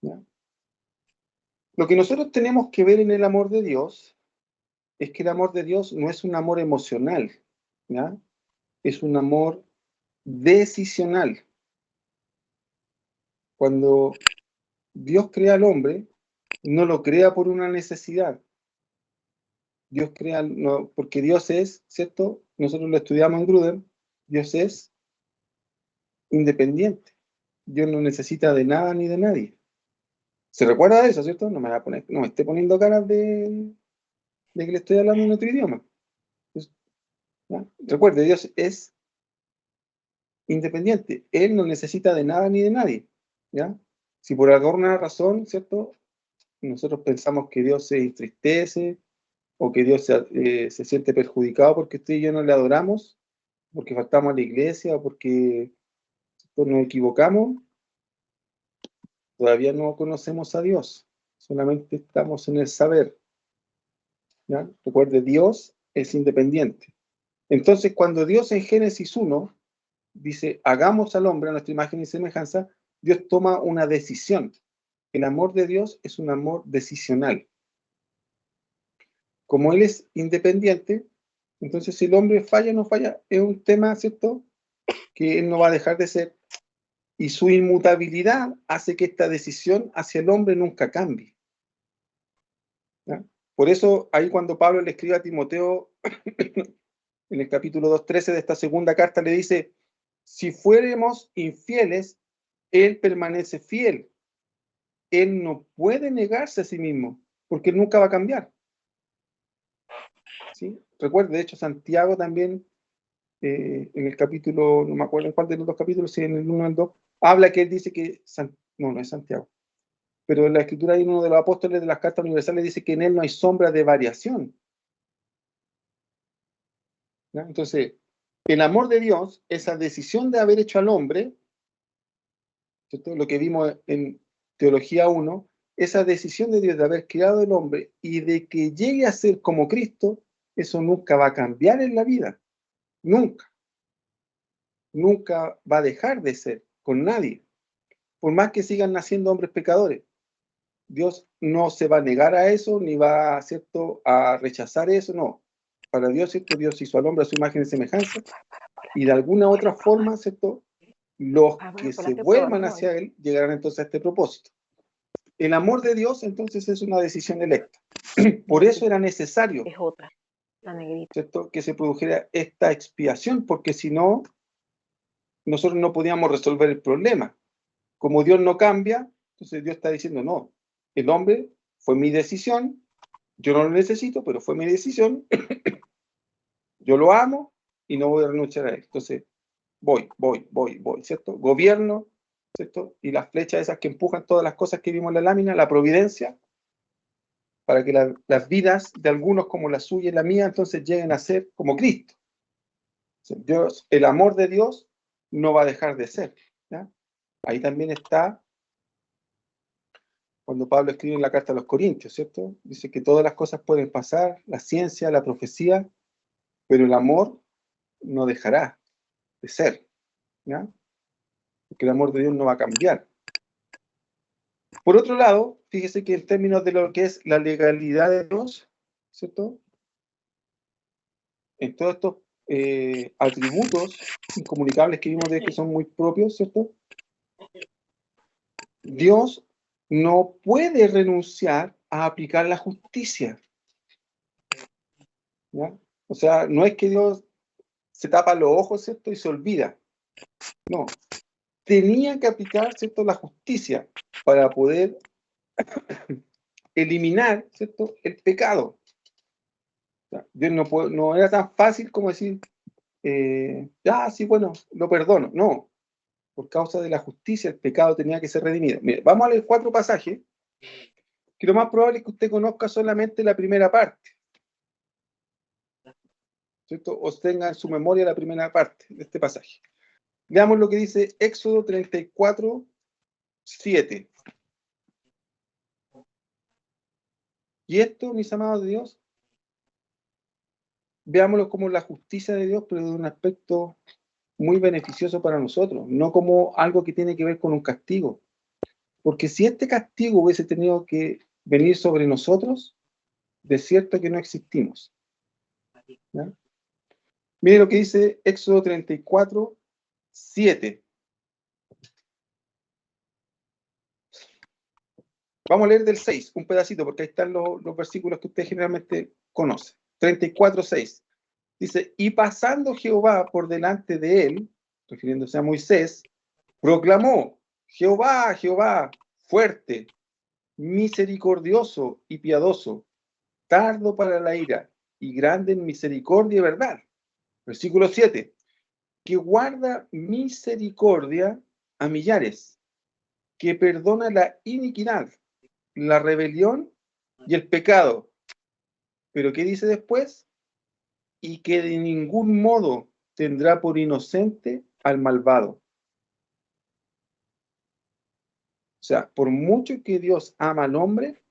¿Ya? Lo que nosotros tenemos que ver en el amor de Dios es que el amor de Dios no es un amor emocional, ¿ya? Es un amor decisional. Cuando Dios crea al hombre, no lo crea por una necesidad. Dios crea, no, porque Dios es, ¿cierto? Nosotros lo estudiamos en Grudem, Dios es independiente. Dios no necesita de nada ni de nadie. ¿Se recuerda de eso, cierto? No me va a poner, no me esté poniendo caras de que le estoy hablando en otro idioma. ¿Ya? Recuerde, Dios es independiente. Él no necesita de nada ni de nadie. ¿Ya? Si por alguna razón, ¿cierto?, nosotros pensamos que Dios se entristece o que Dios se siente perjudicado porque usted y yo no le adoramos, porque faltamos a la iglesia o porque nos equivocamos, todavía no conocemos a Dios. Solamente estamos en el saber. ¿Ya? Recuerde, Dios es independiente. Entonces, cuando Dios en Génesis 1 dice, hagamos al hombre a nuestra imagen y semejanza, Dios toma una decisión. El amor de Dios es un amor decisional. Como Él es independiente, entonces si el hombre falla o no falla, es un tema, ¿cierto?, que Él no va a dejar de ser. Y su inmutabilidad hace que esta decisión hacia el hombre nunca cambie. ¿Ya? Por eso, ahí cuando Pablo le escribe a Timoteo, en el capítulo 2:13 de esta segunda carta, le dice, si fuéramos infieles, Él permanece fiel. Él no puede negarse a sí mismo, porque Él nunca va a cambiar. ¿Sí? Recuerde, de hecho, Santiago también, en el capítulo, no me acuerdo en cuál de los dos capítulos, si en el 1 o el 2, habla que él dice que, no es Santiago, pero en la escritura hay uno de los apóstoles de las cartas universales dice que en él no hay sombra de variación. ¿Ya? Entonces, el amor de Dios, esa decisión de haber hecho al hombre, ¿cierto?, lo que vimos en Teología 1, esa decisión de Dios de haber creado el hombre y de que llegue a ser como Cristo, eso nunca va a cambiar en la vida. Nunca. Nunca va a dejar de ser con nadie. Por más que sigan naciendo hombres pecadores. Dios no se va a negar a eso, ni va, ¿cierto?, a rechazar eso, no. Para Dios, ¿cierto?, Dios hizo al hombre a su imagen y semejanza, y de alguna otra forma, ¿cierto?, los que se vuelvan hacia Él llegarán entonces a este propósito. El amor de Dios, entonces, es una decisión electa. Por eso era necesario, Es otra, la negrita. ¿cierto?, que se produjera esta expiación, porque si no, nosotros no podíamos resolver el problema. Como Dios no cambia, entonces Dios está diciendo, no, el hombre fue mi decisión, yo no lo necesito, pero fue mi decisión, Yo lo amo y no voy a renunciar a él. Entonces, voy, ¿cierto? Gobierno, ¿cierto? Y las flechas esas que empujan todas las cosas que vimos en la lámina, la providencia, para que las vidas de algunos como la suya y la mía, entonces lleguen a ser como Cristo. Dios, el amor de Dios no va a dejar de ser, ¿ya? Ahí también está cuando Pablo escribe en la carta a los Corintios, ¿cierto? Dice que todas las cosas pueden pasar, la ciencia, la profecía, pero el amor no dejará de ser, ¿ya? Porque el amor de Dios no va a cambiar. Por otro lado, fíjese que en términos de lo que es la legalidad de Dios, ¿cierto? En todos estos atributos incomunicables que vimos de que son muy propios, ¿cierto? Dios no puede renunciar a aplicar la justicia, ¿ya? O sea, no es que Dios se tapa los ojos, ¿cierto? Y se olvida. No. Tenía que aplicar, ¿cierto? La justicia para poder eliminar, ¿cierto? El pecado. O sea, Dios no era tan fácil como decir, sí, bueno, lo perdono. No. Por causa de la justicia, el pecado tenía que ser redimido. Mire, vamos a leer 4 pasajes, que lo más probable es que usted conozca solamente la primera parte, ¿cierto? O tenga en su memoria la primera parte de este pasaje. Veamos lo que dice Éxodo 34, 7. Y esto, mis amados de Dios, veámoslo como la justicia de Dios, pero de un aspecto muy beneficioso para nosotros, no como algo que tiene que ver con un castigo. Porque si este castigo hubiese tenido que venir sobre nosotros, de cierto que no existimos, ¿ya? Mire lo que dice Éxodo 34, 7. Vamos a leer del 6, un pedacito, porque ahí están los versículos que usted generalmente conoce. 34, 6. Dice, y pasando Jehová por delante de él, refiriéndose a Moisés, proclamó, Jehová, Jehová, fuerte, misericordioso y piadoso, tardo para la ira y grande en misericordia y verdad. Versículo 7, que guarda misericordia a millares, que perdona la iniquidad, la rebelión y el pecado. Pero ¿qué dice después? Y que de ningún modo tendrá por inocente al malvado. O sea, por mucho que Dios ama al hombre,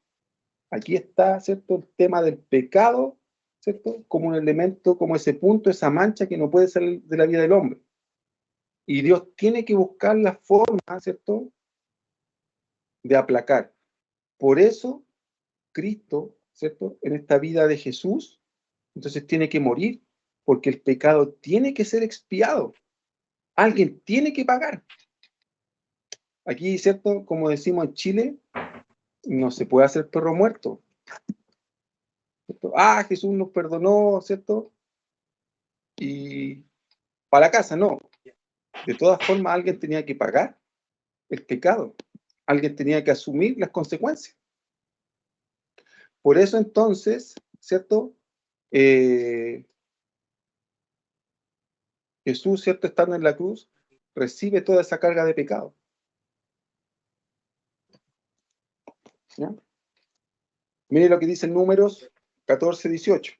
aquí está, ¿cierto?, el tema del pecado, ¿cierto?, como un elemento, como ese punto, esa mancha que no puede salir de la vida del hombre. Y Dios tiene que buscar la forma, ¿cierto?, de aplacar. Por eso, Cristo, ¿cierto?, en esta vida de Jesús, entonces tiene que morir, porque el pecado tiene que ser expiado. Alguien tiene que pagar. Aquí, ¿cierto?, como decimos en Chile, no se puede hacer perro muerto, ¿cierto? Jesús nos perdonó, ¿cierto? Y para la casa, no. De todas formas, alguien tenía que pagar el pecado. Alguien tenía que asumir las consecuencias. Por eso entonces, ¿cierto? Jesús, ¿cierto?, estando en la cruz, recibe toda esa carga de pecado. ¿Ya? Mire lo que dice en Números 14, 18.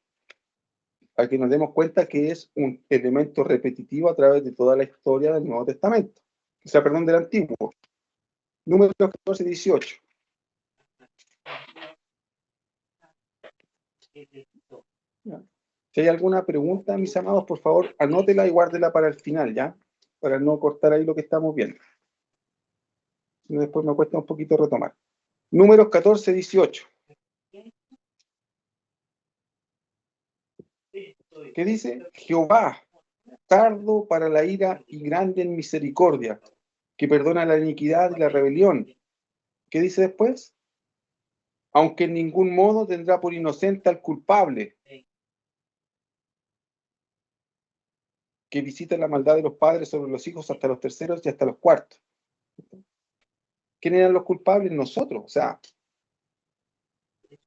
Para que nos demos cuenta que es un elemento repetitivo a través de toda la historia del Nuevo Testamento. O sea, perdón, del Antiguo. Números 14, 18. ¿Ya? Si hay alguna pregunta, mis amados, por favor, anótela y guárdela para el final, ¿ya? Para no cortar ahí lo que estamos viendo. Y después me cuesta un poquito retomar. Números 14, 18. ¿Qué dice? Jehová, tardo para la ira y grande en misericordia, que perdona la iniquidad y la rebelión. ¿Qué dice después? Aunque en ningún modo tendrá por inocente al culpable, que visita la maldad de los padres sobre los hijos hasta los terceros y hasta los cuartos. ¿Quién eran los culpables? Nosotros. O sea,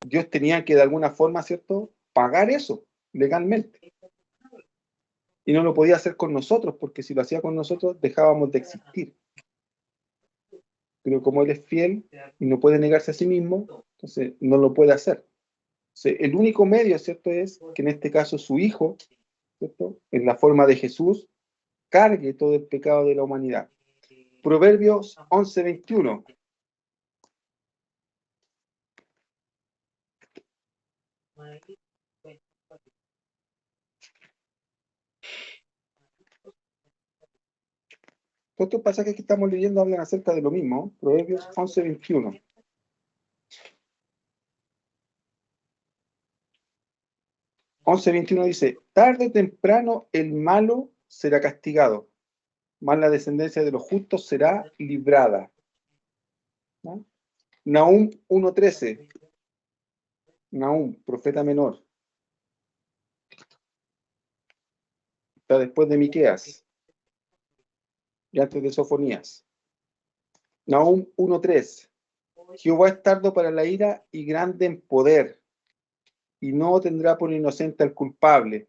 Dios tenía que de alguna forma, ¿cierto?, pagar eso legalmente. y no lo podía hacer con nosotros, porque si lo hacía con nosotros dejábamos de existir. Pero como Él es fiel y no puede negarse a sí mismo, entonces no lo puede hacer. Entonces, el único medio, ¿cierto?, es que en este caso su Hijo, ¿cierto?, en la forma de Jesús, cargue todo el pecado de la humanidad. Proverbios 11:21. Todos estos pasajes que estamos leyendo hablan acerca de lo mismo. Proverbios 11:21. 11:21 dice: tarde o temprano el malo será castigado, mas la descendencia de los justos será librada. ¿No? Nahum 1:13. Nahum, profeta menor. Está después de Miqueas y antes de Sofonías. Nahum 1:3. Jehová es tardo para la ira y grande en poder, y no tendrá por inocente al culpable.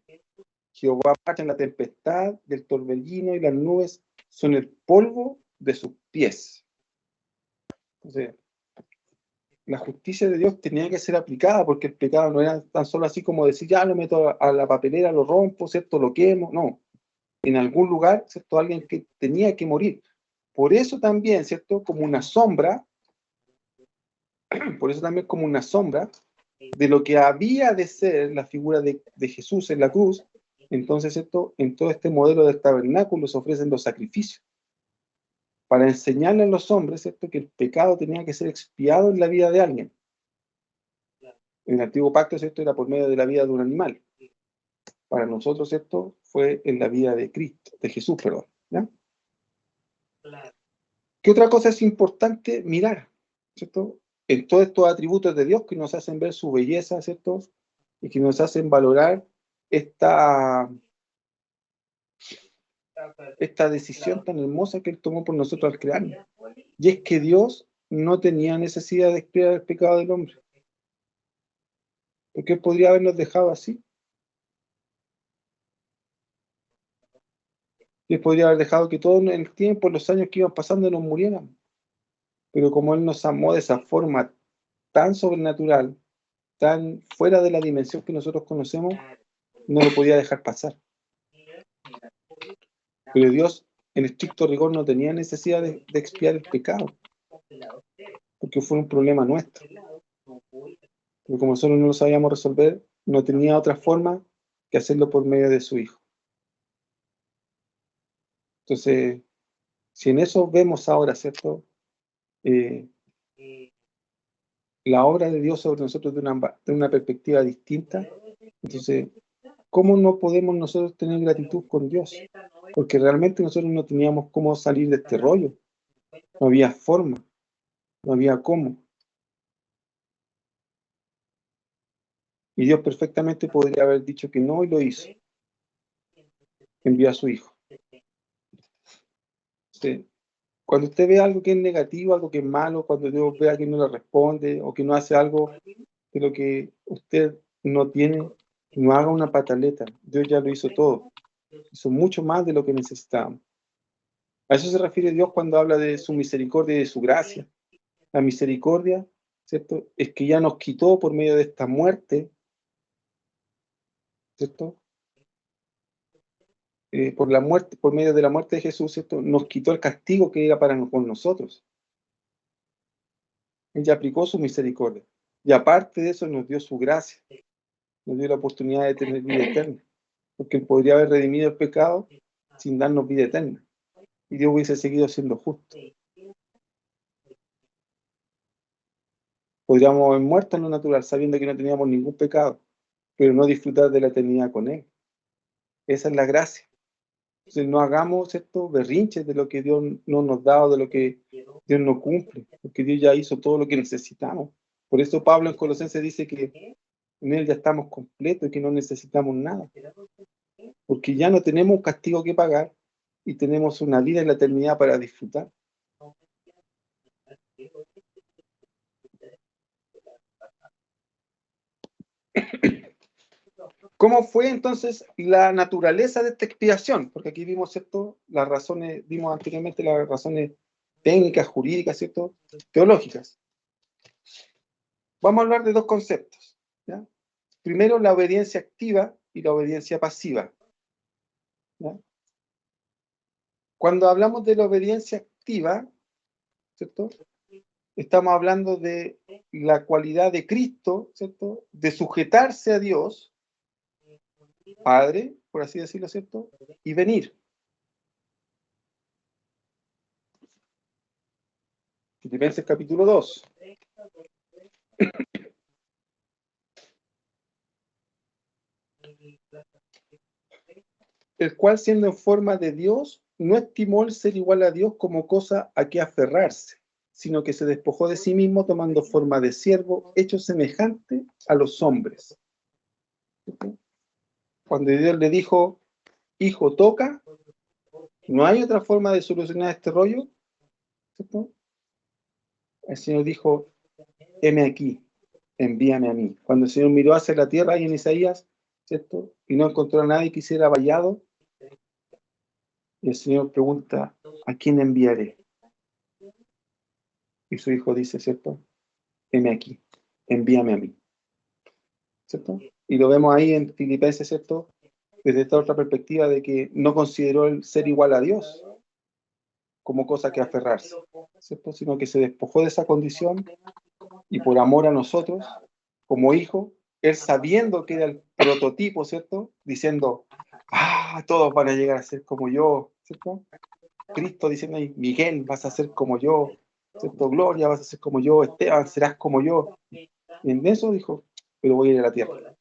Jehová marcha en la tempestad del torbellino, y las nubes son el polvo de sus pies. Entonces, la justicia de Dios tenía que ser aplicada, porque el pecado no era tan solo así como decir, ya lo meto a la papelera, lo rompo, ¿cierto? Lo quemo. No. En algún lugar, ¿cierto?, alguien que tenía que morir. Por eso también, ¿cierto?, como una sombra, por eso también como una sombra de lo que había de ser la figura de Jesús en la cruz. Entonces, ¿cierto?, en todo este modelo del tabernáculo se ofrecen los sacrificios para enseñarle a los hombres, ¿cierto?, que el pecado tenía que ser expiado en la vida de alguien. En el antiguo pacto, ¿cierto?, era por medio de la vida de un animal. Para nosotros, ¿cierto?, fue en la vida de Cristo, de Jesús, perdón. ¿Ya? ¿Qué otra cosa es importante mirar, ¿cierto?, en todos estos atributos de Dios que nos hacen ver su belleza, ¿cierto?, y que nos hacen valorar esta decisión tan hermosa que Él tomó por nosotros al crearnos. Y es que Dios no tenía necesidad de expiar el pecado del hombre, porque Él podría habernos dejado así. Él podría haber dejado que todo el tiempo, los años que iban pasando, nos murieran. Pero como Él nos amó de esa forma tan sobrenatural, tan fuera de la dimensión que nosotros conocemos, no lo podía dejar pasar. Pero Dios, en estricto rigor, no tenía necesidad de expiar el pecado, porque fue un problema nuestro. Pero como nosotros no lo sabíamos resolver, no tenía otra forma que hacerlo por medio de su Hijo. Entonces, si en eso vemos ahora, ¿cierto?, la obra de Dios sobre nosotros de una perspectiva distinta, entonces, ¿cómo no podemos nosotros tener gratitud con Dios? Porque realmente nosotros no teníamos cómo salir de este rollo. No había forma, no había cómo. Y Dios perfectamente podría haber dicho que no, y lo hizo. Envió a su Hijo. Sí. Cuando usted ve algo que es negativo, algo que es malo, cuando Dios vea que no le responde o que no hace algo de lo que usted no tiene, no haga una pataleta. Dios ya lo hizo todo. Hizo mucho más de lo que necesitábamos. A eso se refiere Dios cuando habla de su misericordia y de su gracia. La misericordia, ¿cierto?, es que ya nos quitó por medio de esta muerte, ¿cierto? Por la muerte, por medio de la muerte de Jesús, ¿cierto?, nos quitó el castigo que era para con nosotros. Él ya aplicó su misericordia. Y aparte de eso, nos dio su gracia. Nos dio la oportunidad de tener vida eterna. Porque Él podría haber redimido el pecado sin darnos vida eterna. Y Dios hubiese seguido siendo justo. Podríamos haber muerto en lo natural, sabiendo que no teníamos ningún pecado, pero no disfrutar de la eternidad con Él. Esa es la gracia. Entonces, no hagamos estos berrinches de lo que Dios no nos da o de lo que Dios no cumple, porque Dios ya hizo todo lo que necesitamos. Por eso Pablo en Colosenses dice que en Él ya estamos completos y que no necesitamos nada, porque ya no tenemos un castigo que pagar y tenemos una vida en la eternidad para disfrutar. ¿Cómo fue entonces la naturaleza de esta expiación? Porque aquí vimos, ¿cierto? Las razones, vimos anteriormente las razones técnicas, jurídicas, ¿cierto? Teológicas. Vamos a hablar de dos conceptos, ¿ya? Primero, la obediencia activa y la obediencia pasiva, ¿ya? Cuando hablamos de la obediencia activa, ¿cierto? Estamos hablando de la cualidad de Cristo, ¿cierto? De sujetarse a Dios, Padre, por así decirlo, ¿cierto? Y venir. Filipenses capítulo 2. El cual, siendo en forma de Dios, no estimó el ser igual a Dios como cosa a que aferrarse, sino que se despojó de sí mismo tomando forma de siervo, hecho semejante a los hombres. Cuando Dios le dijo, hijo, toca, no hay otra forma de solucionar este rollo, ¿cierto? El Señor dijo, heme aquí, envíame a mí. Cuando el Señor miró hacia la tierra ahí en Isaías, ¿cierto? Y no encontró a nadie que hiciera vallado, y el Señor pregunta, ¿a quién enviaré? Y su hijo dice, ¿cierto? Heme aquí, envíame a mí, ¿cierto? Y lo vemos ahí en Filipenses, ¿cierto? Desde esta otra perspectiva de que no consideró el ser igual a Dios como cosa que aferrarse, ¿cierto? Sino que se despojó de esa condición y por amor a nosotros, como hijo, él sabiendo que era el prototipo, ¿cierto? Diciendo, todos van a llegar a ser como yo, ¿cierto? Cristo diciendo ahí, Miguel, vas a ser como yo, ¿cierto? Gloria, vas a ser como yo, Esteban, serás como yo. Y en eso dijo, pero voy a ir a la tierra.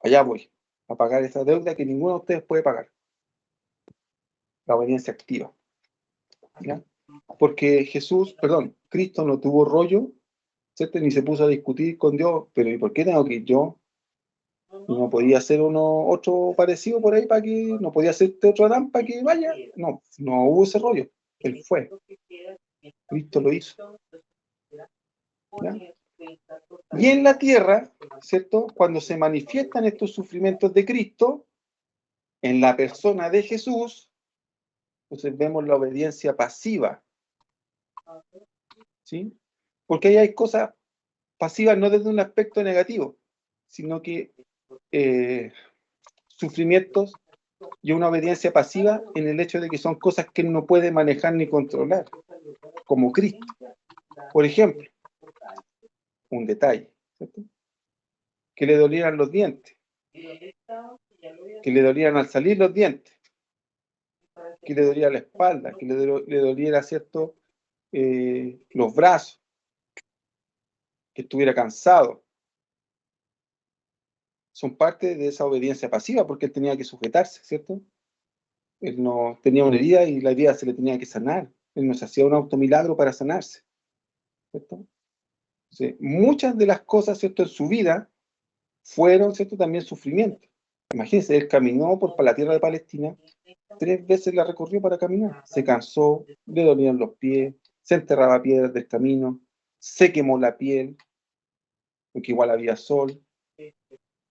Allá voy, a pagar esa deuda que ninguno de ustedes puede pagar. La obediencia activa. ¿Ya? Porque Cristo no tuvo rollo, ¿cierto? Ni se puso a discutir con Dios, pero ¿y por qué tengo que ir yo? No podía hacer otro parecido por ahí para que, no podía hacerte otro Adán para que vaya. No hubo ese rollo. Él fue. Cristo lo hizo. ¿Ya? Y en la tierra, ¿cierto? Cuando se manifiestan estos sufrimientos de Cristo, en la persona de Jesús, entonces vemos la obediencia pasiva. ¿Sí? Porque ahí hay cosas pasivas no desde un aspecto negativo, sino que sufrimientos y una obediencia pasiva en el hecho de que son cosas que él no puede manejar ni controlar, como Cristo. Por ejemplo, un detalle, ¿cierto? Que le dolieran los dientes, que le dolieran al salir los dientes, que le doliera la espalda, que le doliera, ¿cierto? Los brazos, que estuviera cansado. Son parte de esa obediencia pasiva porque él tenía que sujetarse, ¿cierto? Él no tenía una herida y la herida se le tenía que sanar. Él no se hacía un automilagro para sanarse, ¿cierto? Sí, muchas de las cosas, ¿cierto?, en su vida fueron, ¿cierto?, también sufrimiento. Imagínense, él caminó por la tierra de Palestina, 3 veces la recorrió para caminar. Se cansó, le dolían los pies, se enterraba piedras del camino, se quemó la piel, porque igual había sol,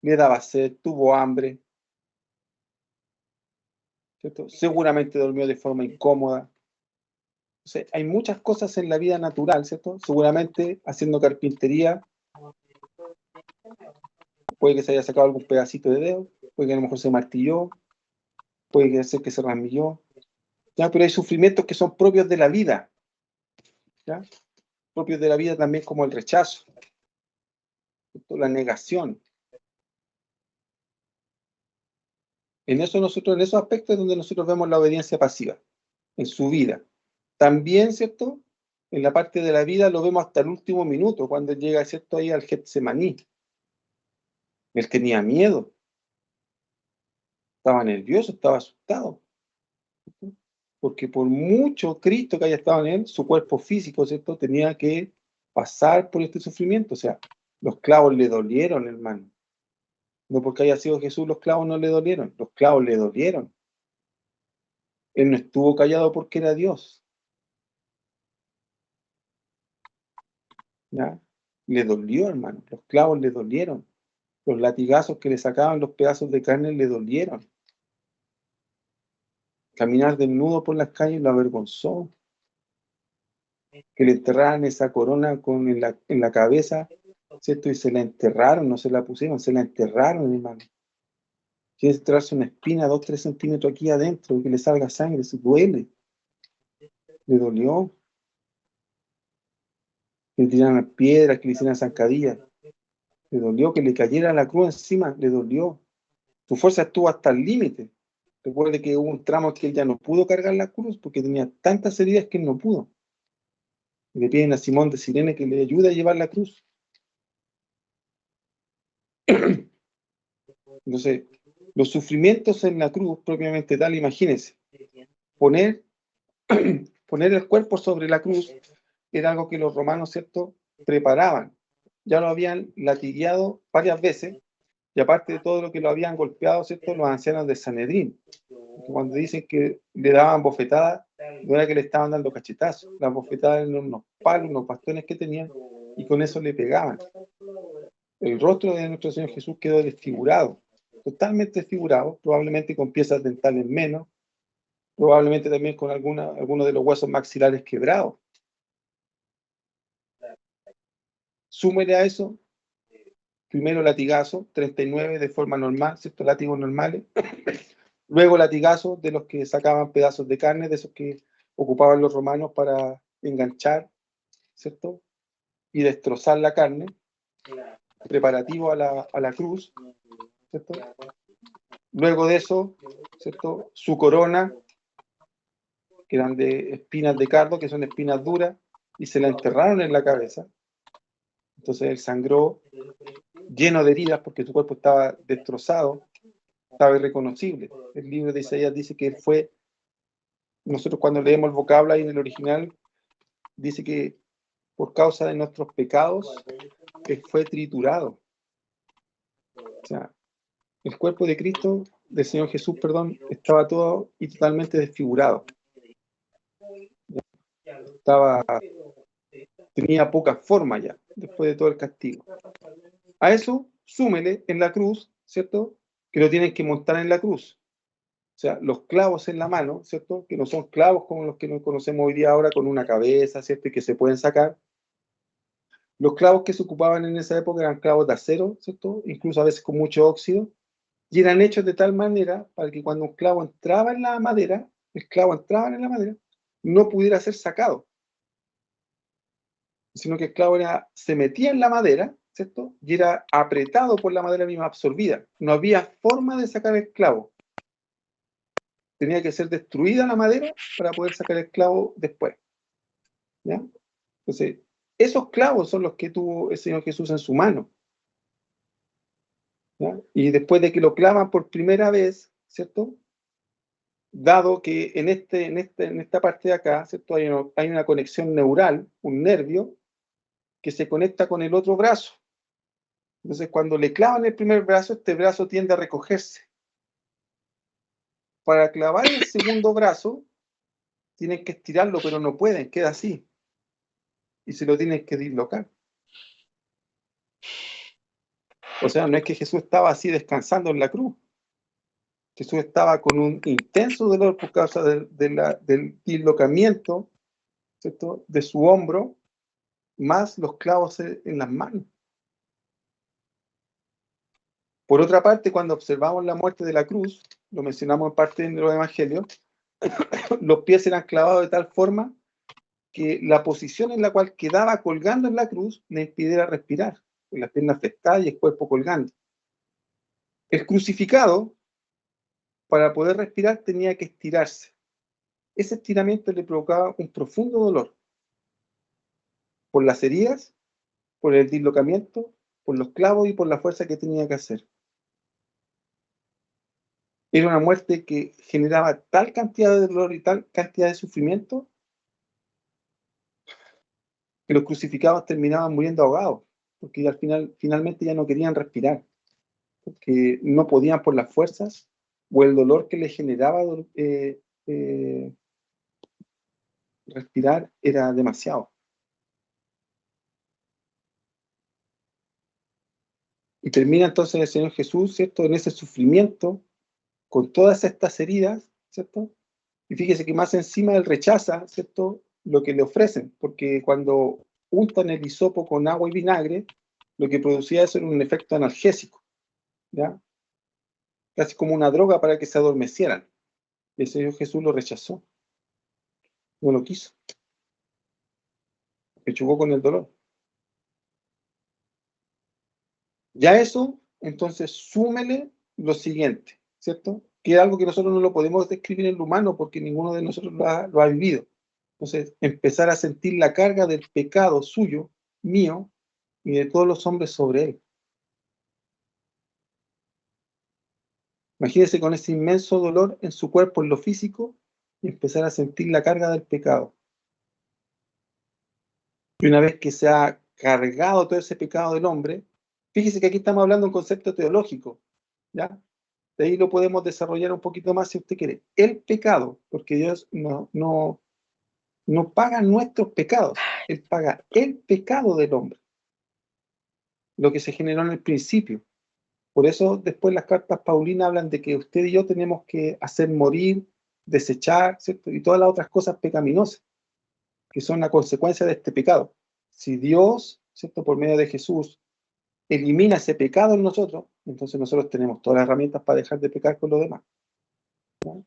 le daba sed, tuvo hambre, ¿cierto? Seguramente durmió de forma incómoda. O sea, hay muchas cosas en la vida natural, ¿cierto? Seguramente haciendo carpintería, puede que se haya sacado algún pedacito de dedo, puede que a lo mejor se martilló, puede ser que se ramilló, ¿ya? Pero hay sufrimientos que son propios de la vida, ¿ya? Propios de la vida también como el rechazo, ¿cierto? La negación. En esos aspectos es donde nosotros vemos la obediencia pasiva, en su vida. También, ¿cierto? En la parte de la vida lo vemos hasta el último minuto, cuando llega, ¿cierto?, ahí al Getsemaní. Él tenía miedo, estaba nervioso, estaba asustado. Porque por mucho Cristo que haya estado en él, su cuerpo físico, ¿cierto?, tenía que pasar por este sufrimiento. O sea, los clavos le dolieron, hermano. No porque haya sido Jesús, los clavos no le dolieron. Los clavos le dolieron. Él no estuvo callado porque era Dios. ¿Ya? Le dolió, hermano. Los clavos le dolieron. Los latigazos que le sacaban los pedazos de carne le dolieron. Caminar desnudo por las calles lo avergonzó. Que le enterraran esa corona en la cabeza, ¿cierto? Y se la enterraron, no se la pusieron, se la enterraron, hermano. Quiere enterrarse una espina 2-3 centímetros aquí adentro y que le salga sangre, se duele. Le dolió. Que le tiraran piedras, que le hicieran zancadillas. Le dolió que le cayera la cruz encima, le dolió. Su fuerza estuvo hasta el límite. Recuerde que hubo un tramo que él ya no pudo cargar la cruz porque tenía tantas heridas que él no pudo. Y le piden a Simón de Cirene que le ayude a llevar la cruz. Entonces, los sufrimientos en la cruz, propiamente tal, imagínense, poner el cuerpo sobre la cruz era algo que los romanos, ¿cierto?, preparaban. Ya lo habían latigueado varias veces, y aparte de todo lo que lo habían golpeado, ¿cierto?, los ancianos de Sanedrín. Cuando dicen que le daban bofetadas, no era que le estaban dando cachetazos, las bofetadas eran unos palos, unos bastones que tenían, y con eso le pegaban. El rostro de nuestro Señor Jesús quedó desfigurado, totalmente desfigurado, probablemente con piezas dentales menos, probablemente también con algunos de los huesos maxilares quebrados. Súmele a eso, primero latigazo, 39 de forma normal, ¿cierto? Látigos normales. Luego latigazos de los que sacaban pedazos de carne, de esos que ocupaban los romanos para enganchar, ¿cierto? Y destrozar la carne, preparativo a la cruz, ¿cierto? Luego de eso, ¿cierto? Su corona, que eran de espinas de cardo, que son espinas duras, y se la enterraron en la cabeza. Entonces él sangró, lleno de heridas, porque su cuerpo estaba destrozado, estaba irreconocible. El libro de Isaías dice que él fue, nosotros cuando leemos el vocablo ahí en el original, dice que por causa de nuestros pecados, él fue triturado. O sea, el cuerpo de Cristo, del Señor Jesús, perdón, estaba todo y totalmente desfigurado. Tenía poca forma ya, después de todo el castigo. A eso, súmele en la cruz, ¿cierto? Que lo tienen que montar en la cruz. O sea, los clavos en la mano, ¿cierto? Que no son clavos como los que nos conocemos hoy día ahora con una cabeza, ¿cierto? Y que se pueden sacar. Los clavos que se ocupaban en esa época eran clavos de acero, ¿cierto? Incluso a veces con mucho óxido. Y eran hechos de tal manera para que cuando un clavo entraba en la madera, el clavo entraba en la madera, no pudiera ser sacado. Sino que el clavo se metía en la madera, ¿cierto? Y era apretado por la madera misma, absorbida. No había forma de sacar el clavo. Tenía que ser destruida la madera para poder sacar el clavo después. ¿Ya? Entonces, esos clavos son los que tuvo el Señor Jesús en su mano. ¿Ya? Y después de que lo clavan por primera vez, ¿cierto? Dado que en esta parte de acá, ¿cierto? Hay una conexión neural, un nervio, que se conecta con el otro brazo. Entonces, cuando le clavan el primer brazo, este brazo tiende a recogerse. Para clavar el segundo brazo, tienen que estirarlo, pero no pueden, queda así. Y se lo tienen que dislocar. O sea, no es que Jesús estaba así descansando en la cruz. Jesús estaba con un intenso dolor por causa del dislocamiento, ¿cierto?, de su hombro, más los clavos en las manos. Por otra parte, cuando observamos la muerte de la cruz, lo mencionamos en parte de los evangelios, los pies eran clavados de tal forma que la posición en la cual quedaba colgando en la cruz le impidiera respirar, con las piernas afectadas y el cuerpo colgando. El crucificado, para poder respirar, tenía que estirarse. Ese estiramiento le provocaba un profundo dolor por las heridas, por el dislocamiento, por los clavos y por la fuerza que tenía que hacer. Era una muerte que generaba tal cantidad de dolor y tal cantidad de sufrimiento que los crucificados terminaban muriendo ahogados, porque finalmente ya no querían respirar, porque no podían por las fuerzas o el dolor que les generaba respirar era demasiado. Y termina entonces el Señor Jesús, ¿cierto?, en ese sufrimiento, con todas estas heridas, ¿cierto? Y fíjese que más encima él rechaza, ¿cierto?, lo que le ofrecen, porque cuando untan el hisopo con agua y vinagre, lo que producía eso era un efecto analgésico, ¿ya? Casi como una droga para que se adormecieran. Y el Señor Jesús lo rechazó, no lo quiso, que chocó con el dolor. Ya eso, entonces, súmele lo siguiente, ¿cierto? Que es algo que nosotros no lo podemos describir en lo humano porque ninguno de nosotros lo ha vivido. Entonces, empezar a sentir la carga del pecado suyo, mío, y de todos los hombres sobre él. Imagínese con ese inmenso dolor en su cuerpo, en lo físico, y empezar a sentir la carga del pecado. Y una vez que se ha cargado todo ese pecado del hombre, fíjese que aquí estamos hablando de un concepto teológico, ¿ya? De ahí lo podemos desarrollar un poquito más si usted quiere. El pecado, porque Dios no paga nuestros pecados, Él paga el pecado del hombre, lo que se generó en el principio. Por eso después las cartas paulinas hablan de que usted y yo tenemos que hacer morir, desechar, ¿cierto?, y todas las otras cosas pecaminosas, que son la consecuencia de este pecado. Si Dios, ¿cierto?, por medio de Jesús, elimina ese pecado en nosotros, entonces nosotros tenemos todas las herramientas para dejar de pecar con los demás, ¿no?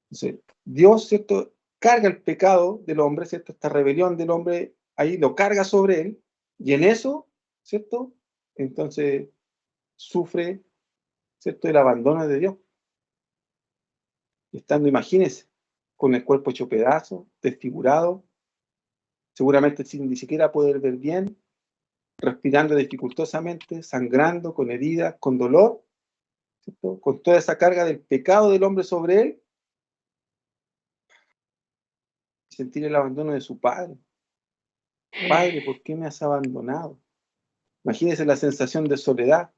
Entonces, Dios, ¿cierto?, carga el pecado del hombre, ¿cierto?, esta rebelión del hombre, ahí lo carga sobre él, y en eso, ¿cierto?, entonces sufre, ¿cierto?, el abandono de Dios. Estando, imagínense, con el cuerpo hecho pedazos, desfigurado, seguramente sin ni siquiera poder ver bien, respirando dificultosamente, sangrando, con heridas, con dolor, ¿cierto?, con toda esa carga del pecado del hombre sobre él, sentir el abandono de su padre. Padre, ¿por qué me has abandonado? Imagínense la sensación de soledad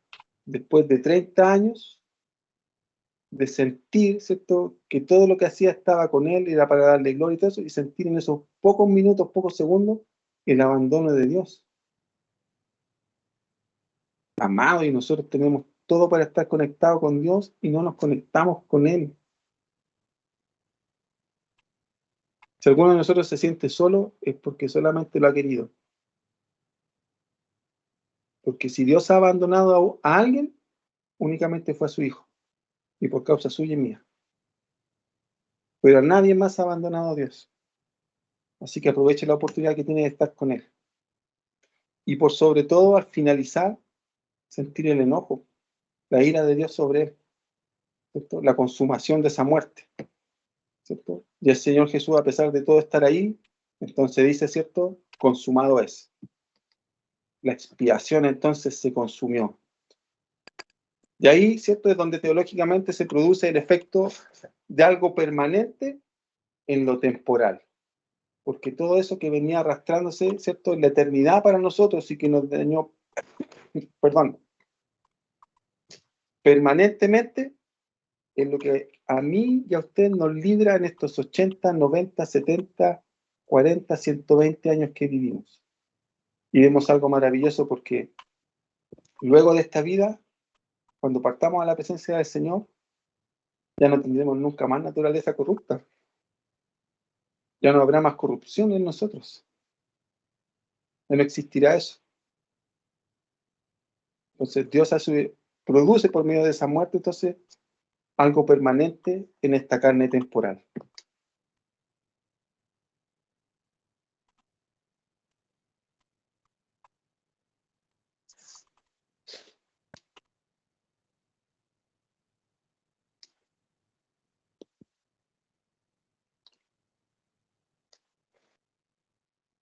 después de 30 años, de sentir, ¿cierto?, que todo lo que hacía estaba con él, era para darle gloria y todo eso, y sentir en esos pocos minutos, pocos segundos, el abandono de Dios. Amado, y nosotros tenemos todo para estar conectados con Dios y no nos conectamos con Él. Si alguno de nosotros se siente solo, es porque solamente lo ha querido. Porque si Dios ha abandonado a alguien, únicamente fue a su Hijo, y por causa suya y mía. Pero nadie más ha abandonado a Dios. Así que aproveche la oportunidad que tiene de estar con Él. Y por sobre todo, al finalizar, sentir el enojo, la ira de Dios sobre Él, ¿cierto?, la consumación de esa muerte, ¿cierto? Y el Señor Jesús, a pesar de todo estar ahí, entonces dice, ¿cierto?, consumado es. La expiación entonces se consumió. Y ahí, ¿cierto?, es donde teológicamente se produce el efecto de algo permanente en lo temporal. Porque todo eso que venía arrastrándose, ¿cierto?, en la eternidad para nosotros y que nos dañó, permanentemente, es lo que a mí y a usted nos libra en estos 80, 90, 70, 40, 120 años que vivimos. Y vemos algo maravilloso porque luego de esta vida, cuando partamos a la presencia del Señor, ya no tendremos nunca más naturaleza corrupta. Ya no habrá más corrupción en nosotros. Ya no existirá eso. Entonces Dios produce por medio de esa muerte, entonces, algo permanente en esta carne temporal.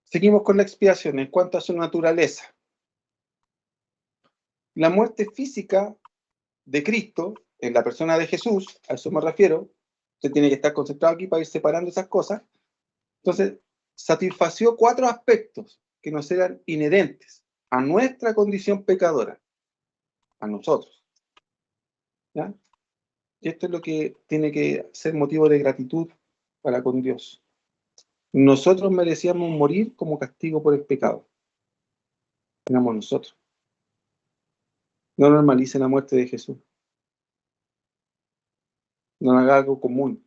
Seguimos con la expiación en cuanto a su naturaleza. La muerte física de Cristo, en la persona de Jesús, a eso me refiero, usted tiene que estar concentrado aquí para ir separando esas cosas. Entonces, satisfació 4 aspectos que nos eran inherentes a nuestra condición pecadora, a nosotros, ¿ya? Y esto es lo que tiene que ser motivo de gratitud para con Dios. Nosotros merecíamos morir como castigo por el pecado. Éramos nosotros. No normalice la muerte de Jesús. No haga algo común.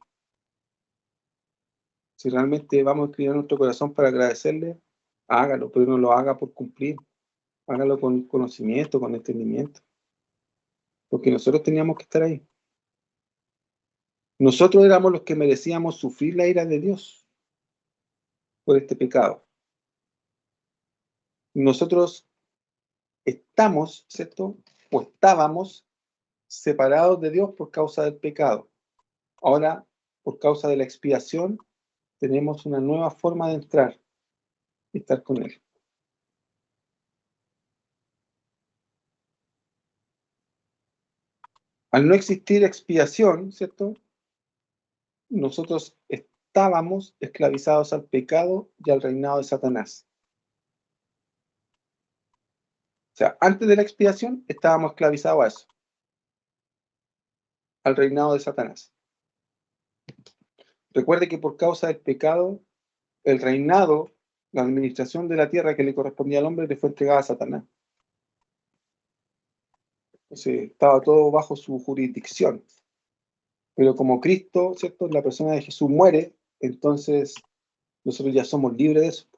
Si realmente vamos a escribir en nuestro corazón para agradecerle, hágalo, pero no lo haga por cumplir. Hágalo con conocimiento, con entendimiento. Porque nosotros teníamos que estar ahí. Nosotros éramos los que merecíamos sufrir la ira de Dios por este pecado. Nosotros estamos, ¿cierto? O estábamos separados de Dios por causa del pecado. Ahora, por causa de la expiación, tenemos una nueva forma de entrar y estar con Él. Al no existir expiación, ¿cierto? Nosotros estábamos esclavizados al pecado y al reinado de Satanás. O sea, antes de la expiación estábamos esclavizados a eso, al reinado de Satanás. Recuerde que por causa del pecado, el reinado, la administración de la tierra que le correspondía al hombre le fue entregada a Satanás. Entonces, estaba todo bajo su jurisdicción. Pero como Cristo, ¿cierto? La persona de Jesús muere, entonces nosotros ya somos libres de eso.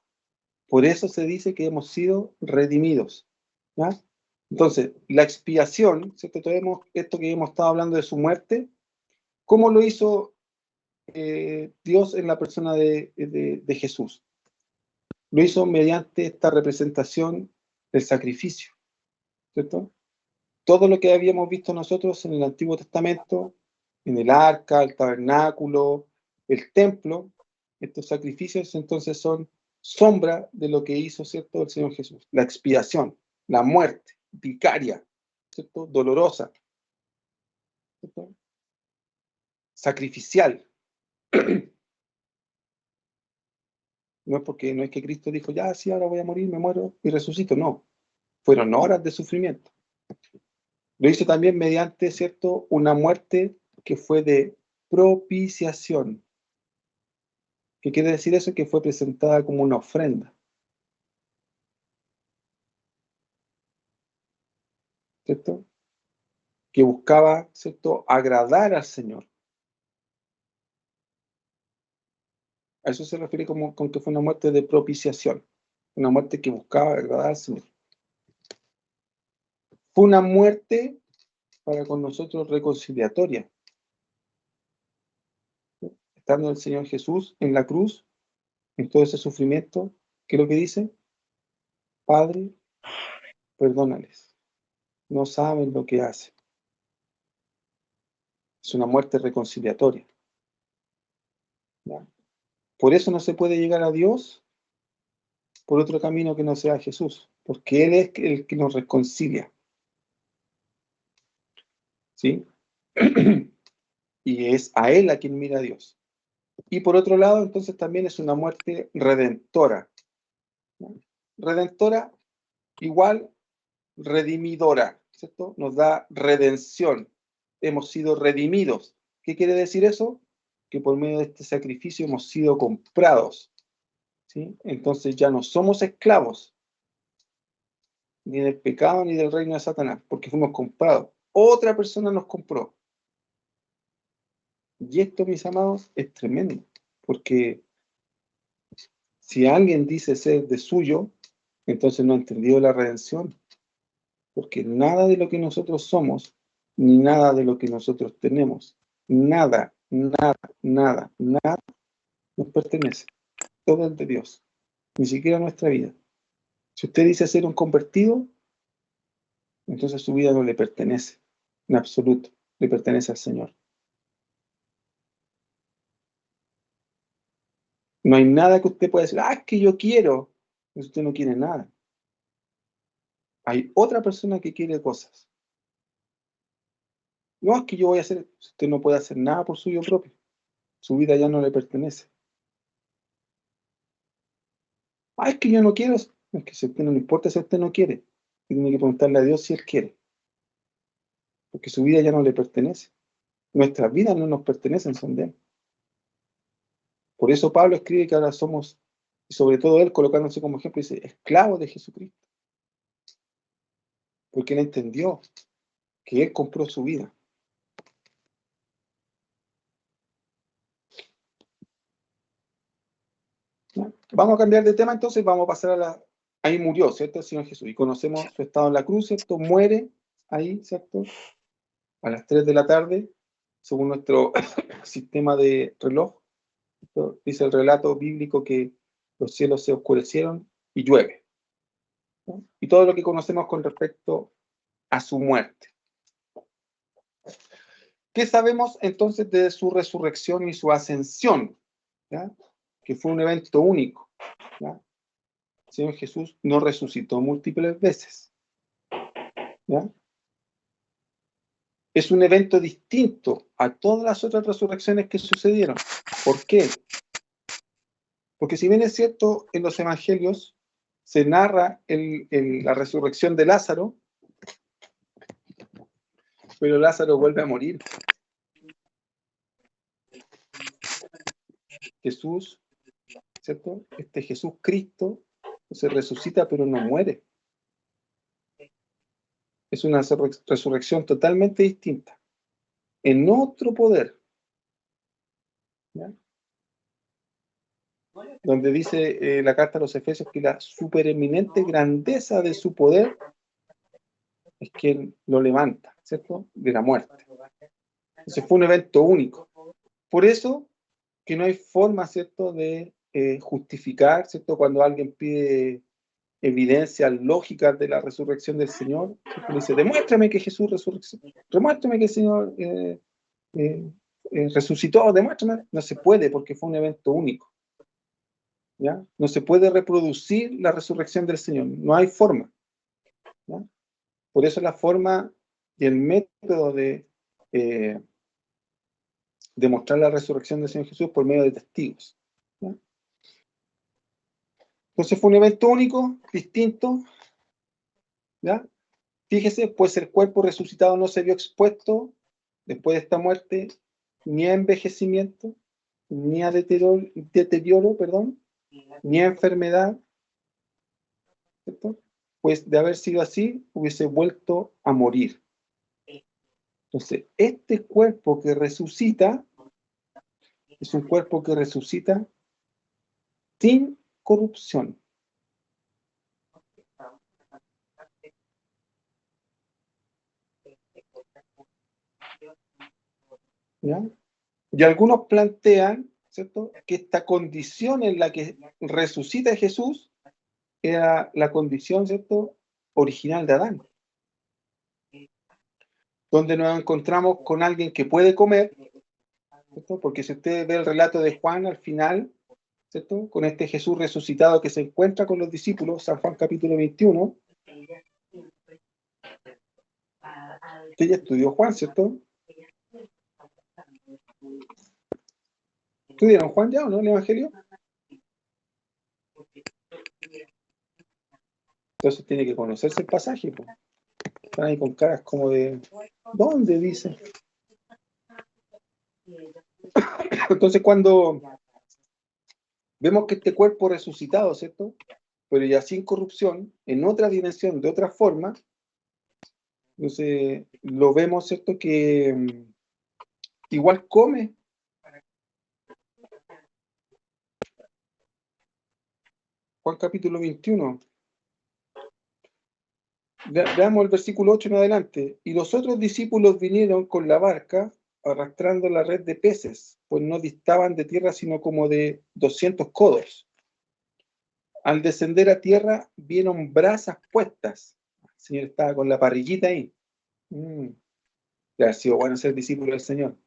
Por eso se dice que hemos sido redimidos. ¿Ya? Entonces, la expiación, ¿cierto? Esto que hemos estado hablando de su muerte, ¿cómo lo hizo Dios en la persona de Jesús? Lo hizo mediante esta representación del sacrificio, ¿cierto? Todo lo que habíamos visto nosotros en el Antiguo Testamento, en el arca, el tabernáculo, el templo, estos sacrificios entonces son sombra de lo que hizo, ¿cierto?, el Señor Jesús. La expiación, la muerte vicaria, ¿cierto?, dolorosa, ¿cierto?, sacrificial. No es que Cristo dijo, ya, sí, ahora voy a morir, me muero y resucito. No, fueron horas de sufrimiento. Lo hizo también mediante, ¿cierto?, una muerte que fue de propiciación. ¿Qué quiere decir eso? Que fue presentada como una ofrenda. ¿Cierto? Que buscaba, ¿cierto?, agradar al Señor. A eso se refiere con que fue una muerte de propiciación. Una muerte que buscaba agradar al Señor. Fue una muerte para con nosotros reconciliatoria. Estando el Señor Jesús en la cruz, en todo ese sufrimiento, ¿qué es lo que dice? Padre, perdónales. No saben lo que hacen. Es una muerte reconciliatoria. ¿Ya? Por eso no se puede llegar a Dios por otro camino que no sea Jesús, porque Él es el que nos reconcilia. ¿Sí? Y es a Él a quien mira a Dios. Y por otro lado, entonces también es una muerte redentora. ¿No? Redentora igual redimidora, ¿cierto? Nos da redención. Hemos sido redimidos. ¿Qué quiere decir eso? Que por medio de este sacrificio hemos sido comprados. ¿Sí? Entonces ya no somos esclavos ni del pecado ni del reino de Satanás, porque fuimos comprados. Otra persona nos compró. Y esto, mis amados, es tremendo, porque si alguien dice ser de suyo, entonces no ha entendido la redención, porque nada de lo que nosotros somos, ni nada de lo que nosotros tenemos, nada nos pertenece. Todo es de Dios, ni siquiera nuestra vida. Si usted dice ser un convertido, entonces su vida no le pertenece, en absoluto, le pertenece al Señor. No hay nada que usted pueda decir, es que yo quiero. Usted no quiere nada. Hay otra persona que quiere cosas. No, es que yo voy a hacer, usted no puede hacer nada por suyo propio. Su vida ya no le pertenece. Es que yo no quiero. Es que si a usted no le importa si usted no quiere. Tiene que preguntarle a Dios si Él quiere. Porque su vida ya no le pertenece. Nuestras vidas no nos pertenecen, son de Él. Por eso Pablo escribe que ahora somos, y sobre todo él colocándose como ejemplo, dice, esclavos de Jesucristo. porque él entendió que él compró su vida. ¿Ya? Vamos a cambiar de tema entonces, vamos a pasar a la... Ahí murió, ¿cierto? El Señor Jesús. Y conocemos su estado en la cruz, ¿cierto? Muere ahí, ¿cierto? A las 3 de la tarde, según nuestro sistema de reloj. ¿Cierto? Dice el relato bíblico que los cielos se oscurecieron y llueve, ¿no? Y todo lo que conocemos con respecto a su muerte. ¿Qué sabemos entonces de su resurrección y su ascensión? ¿Ya? Que fue un evento único. ¿Ya? El Señor Jesús no resucitó múltiples veces. ¿Ya? Es un evento distinto a todas las otras resurrecciones que sucedieron. ¿Por qué? Porque si bien es cierto, en los evangelios se narra la resurrección de Lázaro, pero Lázaro vuelve a morir. Jesús, ¿cierto? Jesús Cristo se resucita, pero no muere. Es una resurrección totalmente distinta, en otro poder. ¿Ya? Donde dice la carta a los Efesios que la supereminente grandeza de su poder es que él lo levanta, ¿cierto? De la muerte. Entonces fue un evento único. Por eso que no hay forma, ¿cierto?, de justificar, ¿cierto?, cuando alguien pide evidencias lógicas de la resurrección del Señor, ¿cierto? Le dice, demuéstrame que Jesús resucitó, demuéstrame que el Señor resucitó, demuéstrame. No se puede porque fue un evento único. ¿Ya? No se puede reproducir la resurrección del Señor, no hay forma. ¿Ya? Por eso la forma y el método de demostrar la resurrección del Señor Jesús por medio de testigos. ¿Ya? Entonces fue un evento único, distinto. ¿Ya? Fíjese, pues el cuerpo resucitado no se vio expuesto después de esta muerte ni a envejecimiento, ni a deterioro, ni a enfermedad, ¿cierto? Pues de haber sido así, hubiese vuelto a morir. Entonces, este cuerpo que resucita es un cuerpo que resucita sin corrupción. ¿Ya? Y algunos plantean, ¿cierto?, que esta condición en la que resucita Jesús era la condición, ¿cierto?, original de Adán. Donde nos encontramos con alguien que puede comer, ¿cierto? Porque si usted ve el relato de Juan al final, ¿cierto?, con este Jesús resucitado que se encuentra con los discípulos, San Juan capítulo 21, usted ya estudió Juan, ¿cierto? ¿Estudiaron Juan ya o no, el Evangelio? Entonces tiene que conocerse el pasaje, pues. Están ahí con caras como de, ¿dónde dice? Entonces cuando vemos que este cuerpo resucitado, ¿cierto?, pero ya sin corrupción, en otra dimensión, de otra forma, entonces lo vemos, ¿cierto?, que igual come. Juan capítulo 21. Veamos el versículo 8 en adelante. Y los otros discípulos vinieron con la barca arrastrando la red de peces, pues no distaban de tierra sino como de 200 codos. Al descender a tierra vieron brasas puestas. El Señor estaba con la parrillita ahí. Le ha sido bueno ser discípulo del Señor.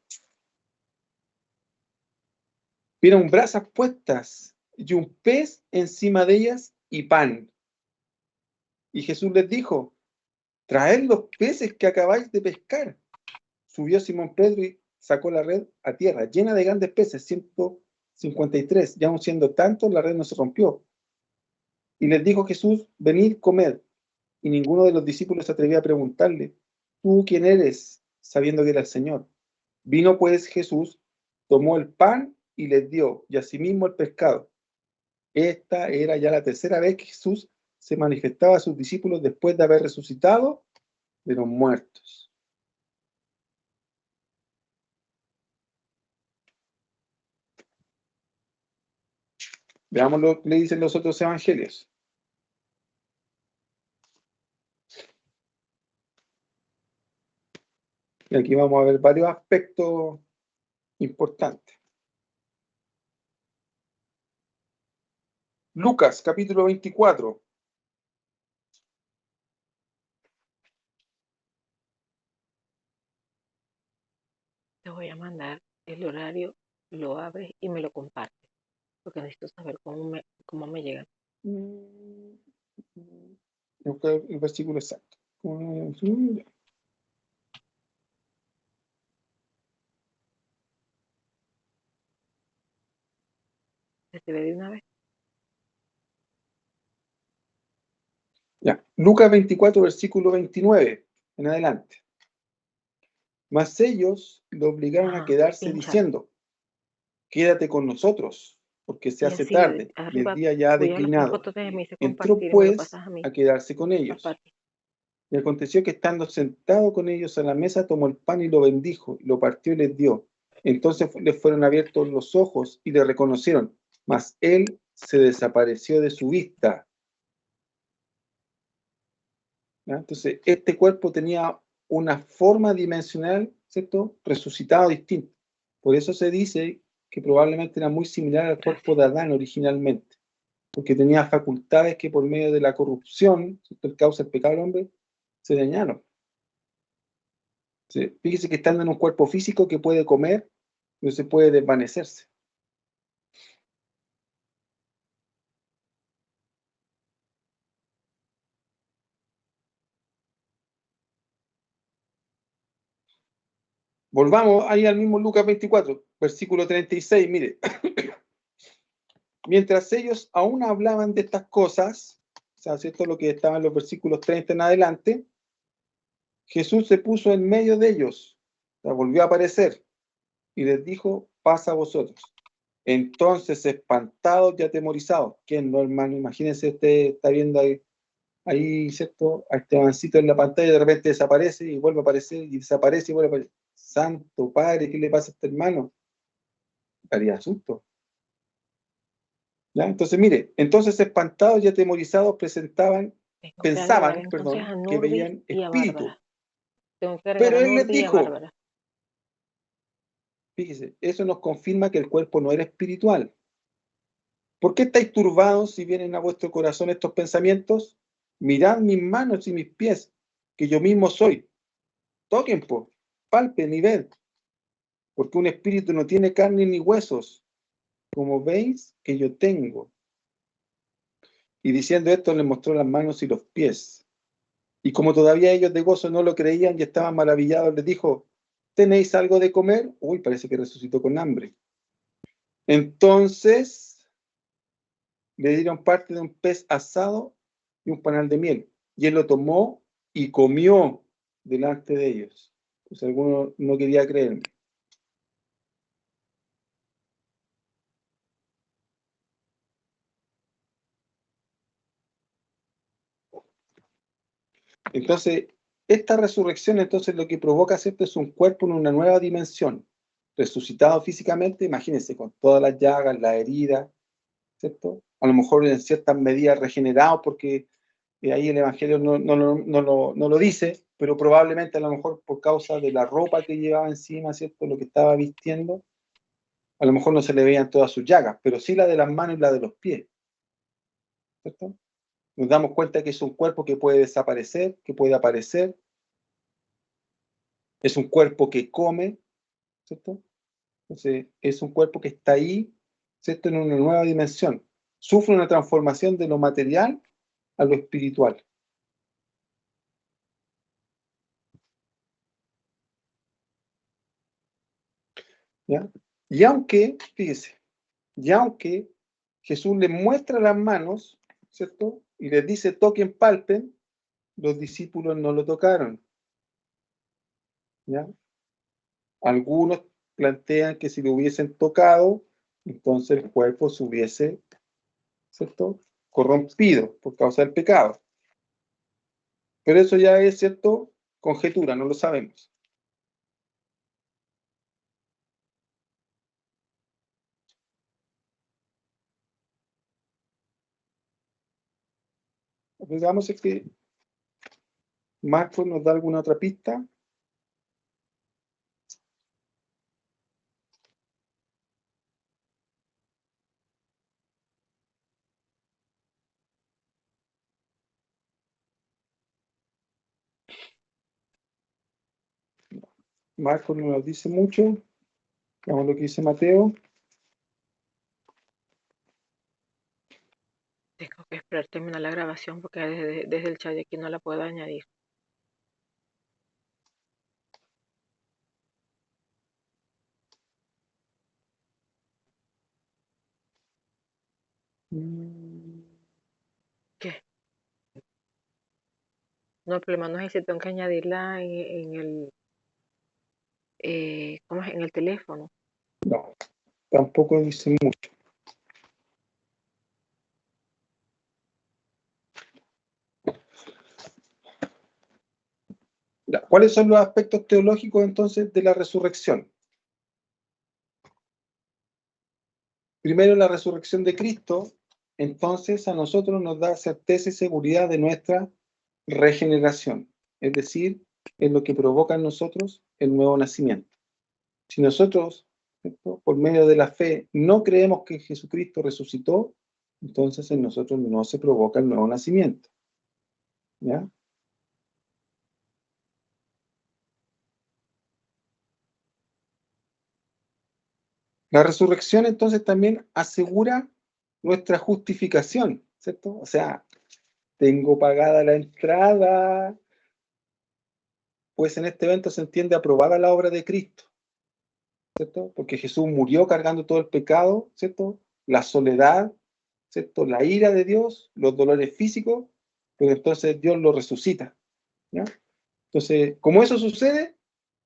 Vieron brasas puestas y un pez encima de ellas y pan. Y Jesús les dijo, traed los peces que acabáis de pescar. Subió Simón Pedro y sacó la red a tierra, llena de grandes peces, 153. Y aun siendo tantos, la red no se rompió. Y les dijo Jesús, venid, comed. Y ninguno de los discípulos se atrevía a preguntarle, ¿tú quién eres? Sabiendo que era el Señor. Vino pues Jesús, tomó el pan y les dio, y asimismo el pescado. Esta era ya la tercera vez que Jesús se manifestaba a sus discípulos después de haber resucitado de los muertos. Veamos lo que le dicen los otros evangelios. Y aquí vamos a ver varios aspectos importantes. Lucas, capítulo 24. Te voy a mandar el horario, lo abres y me lo compartes, porque necesito saber cómo me llegan. Buscar el versículo exacto. ¿Se ve de una vez? Ya. Lucas 24, versículo 29 en adelante. Mas ellos lo obligaron a Ajá, quedarse pincha. diciendo: quédate con nosotros, porque se Y hace así, tarde y arriba, el día ya ha voy a los tres declinado. botones y me dice Entró compartir y me lo pues pasas a mí. a quedarse con ellos. Aparte. Y aconteció que estando sentado con ellos a la mesa, tomó el pan y lo bendijo, lo partió y les dio. Entonces les fueron abiertos los ojos y le reconocieron, mas él se desapareció de su vista. ¿Ya? Entonces, este cuerpo tenía una forma dimensional, ¿cierto? Resucitado distinto. Por eso se dice que probablemente era muy similar al cuerpo de Adán originalmente, porque tenía facultades que por medio de la corrupción, ¿cierto? El causa del pecado del hombre, se dañaron. ¿Sí? Fíjese que estando en un cuerpo físico que puede comer, no se puede desvanecerse. Volvamos ahí al mismo Lucas 24, versículo 36, mire. Mientras ellos aún hablaban de estas cosas, o sea, ¿cierto? Lo que estaba en los versículos 30 en adelante, Jesús se puso en medio de ellos, o sea, volvió a aparecer y les dijo: paz a vosotros. Entonces, espantados y atemorizados, ¿quién no, hermano? Imagínense, usted está viendo ahí, ¿cierto? A Estebancito en la pantalla y de repente desaparece y vuelve a aparecer y desaparece y vuelve a aparecer. Santo Padre, ¿qué le pasa a este hermano? Daría susto. ¿Ya? Entonces, mire, entonces espantados y atemorizados pensaban, Entonces a que Nurdi veían y a espíritu. Bárbara. Tengo que agregar Pero a él les Nurdi y a dijo, Bárbara. fíjese, eso nos confirma que el cuerpo no era espiritual. ¿Por qué estáis turbados si vienen a vuestro corazón estos pensamientos? Mirad mis manos y mis pies, que yo mismo soy. Toquen, palpen y ved, porque un espíritu no tiene carne ni huesos, como veis que yo tengo. Y diciendo esto, les mostró las manos y los pies. Y como todavía ellos de gozo no lo creían y estaban maravillados, les dijo: ¿tenéis algo de comer? Uy, parece que resucitó con hambre. Entonces le dieron parte de un pez asado y un panal de miel. Y él lo tomó y comió delante de ellos. Pues alguno no quería creerme. Entonces, esta resurrección, entonces, lo que provoca, ¿cierto?, es un cuerpo en una nueva dimensión, resucitado físicamente, imagínense, con todas las llagas, las heridas, ¿cierto? A lo mejor en ciertas medidas regenerado, porque ahí el Evangelio no lo dice, pero probablemente a lo mejor por causa de la ropa que llevaba encima, ¿cierto?, lo que estaba vistiendo, a lo mejor no se le veían todas sus llagas, pero sí la de las manos y la de los pies, ¿cierto? Nos damos cuenta que es un cuerpo que puede desaparecer, que puede aparecer. Es un cuerpo que come, ¿cierto? Entonces, es un cuerpo que está ahí, ¿cierto?, en una nueva dimensión. Sufre una transformación de lo material a lo espiritual. ¿Ya? Y aunque, fíjese, y aunque Jesús les muestra las manos, ¿cierto?, y les dice: toquen, palpen, los discípulos no lo tocaron. ¿Ya? Algunos plantean que si lo hubiesen tocado, entonces el cuerpo se hubiese, ¿cierto?, corrompido por causa del pecado. Pero eso ya es, ¿cierto?, conjetura, no lo sabemos. Veamos si es que Marcos nos da alguna otra pista. Marcos no nos dice mucho. Veamos lo que dice Mateo. Tengo que esperar terminar la grabación porque desde el chat de aquí no la puedo añadir. ¿Qué? No, el problema no es ese, tengo que añadirla en el, ¿cómo es? En el teléfono. No, tampoco dice mucho. Ya, ¿cuáles son los aspectos teológicos entonces de la resurrección? Primero, la resurrección de Cristo, entonces a nosotros nos da certeza y seguridad de nuestra regeneración, es decir, es lo que provoca en nosotros el nuevo nacimiento. Si nosotros, ¿cierto?, por medio de la fe, no creemos que Jesucristo resucitó, entonces en nosotros no se provoca el nuevo nacimiento. ¿Ya? La resurrección entonces también asegura nuestra justificación, ¿cierto? O sea, tengo pagada la entrada, pues en este evento se entiende aprobada la obra de Cristo, ¿cierto? Porque Jesús murió cargando todo el pecado, ¿cierto? La soledad, ¿cierto? La ira de Dios, los dolores físicos, pero entonces Dios lo resucita, ¿ya? Entonces, como eso sucede,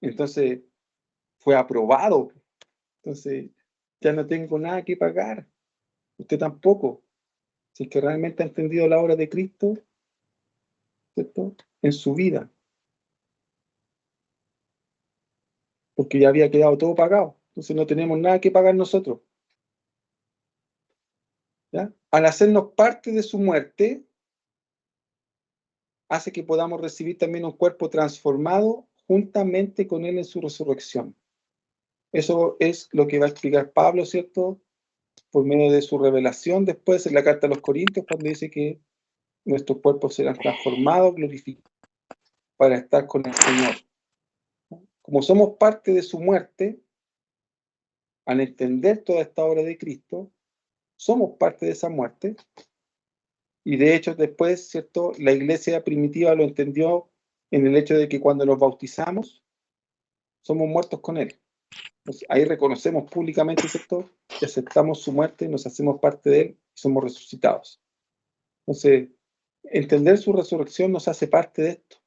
entonces fue aprobado. Entonces, ya no tengo nada que pagar. Usted tampoco. Si es que realmente ha entendido la obra de Cristo, ¿cierto?, en su vida. Porque ya había quedado todo pagado. Entonces no tenemos nada que pagar nosotros. ¿Ya? Al hacernos parte de su muerte, hace que podamos recibir también un cuerpo transformado juntamente con él en su resurrección. Eso es lo que va a explicar Pablo, ¿cierto?, por medio de su revelación después en la carta a los Corintios, cuando dice que nuestros cuerpos serán transformados, glorificados, para estar con el Señor. Como somos parte de su muerte, al entender toda esta obra de Cristo, somos parte de esa muerte. Y de hecho después, ¿cierto?, la iglesia primitiva lo entendió en el hecho de que cuando nos bautizamos, somos muertos con Él. Entonces, ahí reconocemos públicamente, ¿cierto?, que aceptamos su muerte, nos hacemos parte de Él y somos resucitados. Entonces, entender su resurrección nos hace parte de esto.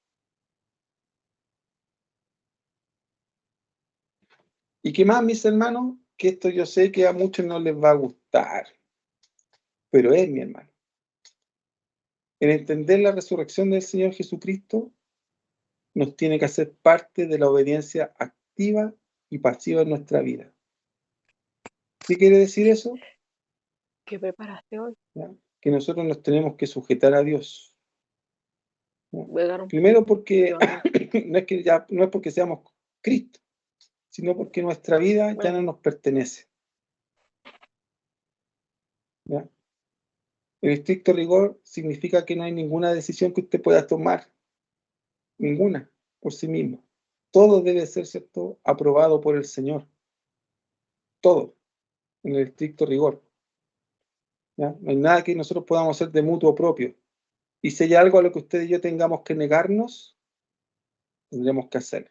¿Y qué más, mis hermanos? Que esto yo sé que a muchos no les va a gustar, pero es, mi hermano. En entender la resurrección del Señor Jesucristo, nos tiene que hacer parte de la obediencia activa y pasiva en nuestra vida. ¿Qué quiere decir eso? ¿Qué preparaste hoy? ¿Ya? Que nosotros nos tenemos que sujetar a Dios. ¿Ya? Voy a dar un Primero porque poquito. no es porque seamos Cristo, sino porque nuestra vida ya no nos pertenece. ¿Ya? El estricto rigor significa que no hay ninguna decisión que usted pueda tomar, ninguna, por sí mismo. Todo debe ser, ¿cierto?, aprobado por el Señor. Todo, en el estricto rigor. ¿Ya? No hay nada que nosotros podamos hacer de mutuo propio. Y si hay algo a lo que usted y yo tengamos que negarnos, tendremos que hacerlo.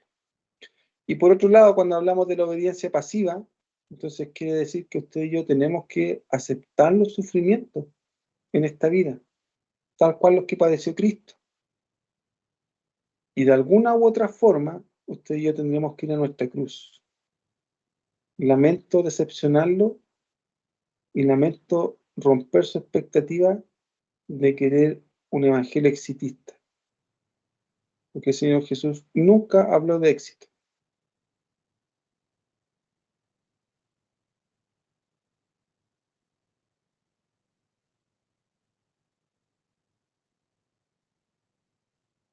Y por otro lado, cuando hablamos de la obediencia pasiva, entonces quiere decir que usted y yo tenemos que aceptar los sufrimientos en esta vida, tal cual los que padeció Cristo. Y de alguna u otra forma, usted y yo tendremos que ir a nuestra cruz. Lamento decepcionarlo y lamento romper su expectativa de querer un evangelio exitista. Porque el Señor Jesús nunca habló de éxito.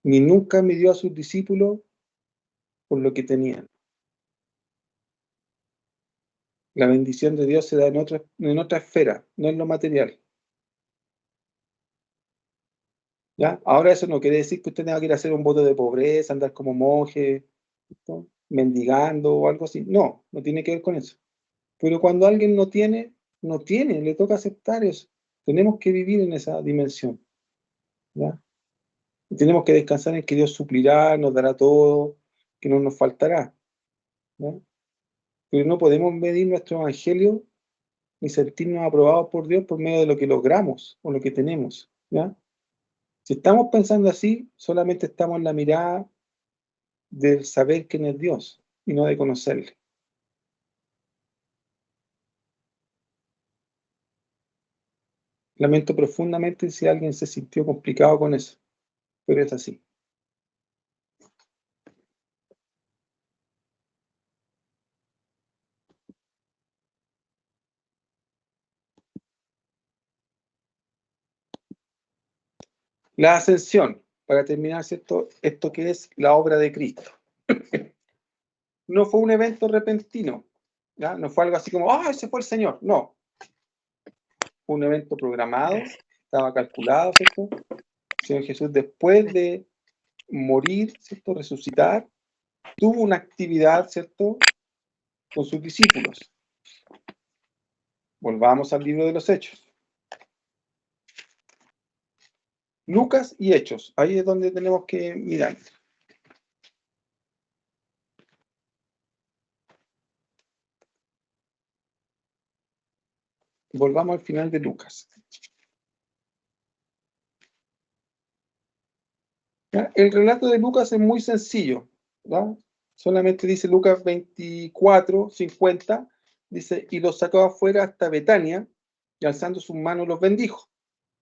Ni nunca midió a sus discípulos por lo que tenían. La bendición de Dios se da en otra esfera, no en lo material. ¿Ya? Ahora eso no quiere decir que usted tenga que ir a hacer un voto de pobreza, andar como monje, ¿no? Mendigando o algo así. No, no tiene que ver con eso. Pero cuando alguien no tiene, le toca aceptar eso. Tenemos que vivir en esa dimensión. ¿Ya? Y tenemos que descansar en que Dios suplirá, nos dará todo, que no nos faltará. ¿Ya? Pero no podemos medir nuestro evangelio ni sentirnos aprobados por Dios por medio de lo que logramos o lo que tenemos. ¿Ya? Si estamos pensando así, solamente estamos en la mirada del saber quién es Dios y no de conocerle. Lamento profundamente si alguien se sintió complicado con eso, pero es así. La ascensión, para terminar, ¿cierto? Esto que es la obra de Cristo. No fue un evento repentino, ¿ya? No fue algo así como, ¡ah, ese fue el Señor! No. Fue un evento programado, estaba calculado, ¿cierto? El Señor Jesús, después de morir, ¿cierto? Resucitar, tuvo una actividad, ¿cierto? Con sus discípulos. Volvamos al libro de los Hechos. Lucas y Hechos, ahí es donde tenemos que mirar. Volvamos al final de Lucas. ¿Ya? El relato de Lucas es muy sencillo, ¿verdad? Solamente dice Lucas 24, 50, dice, y los sacó afuera hasta Betania, y alzando sus manos los bendijo.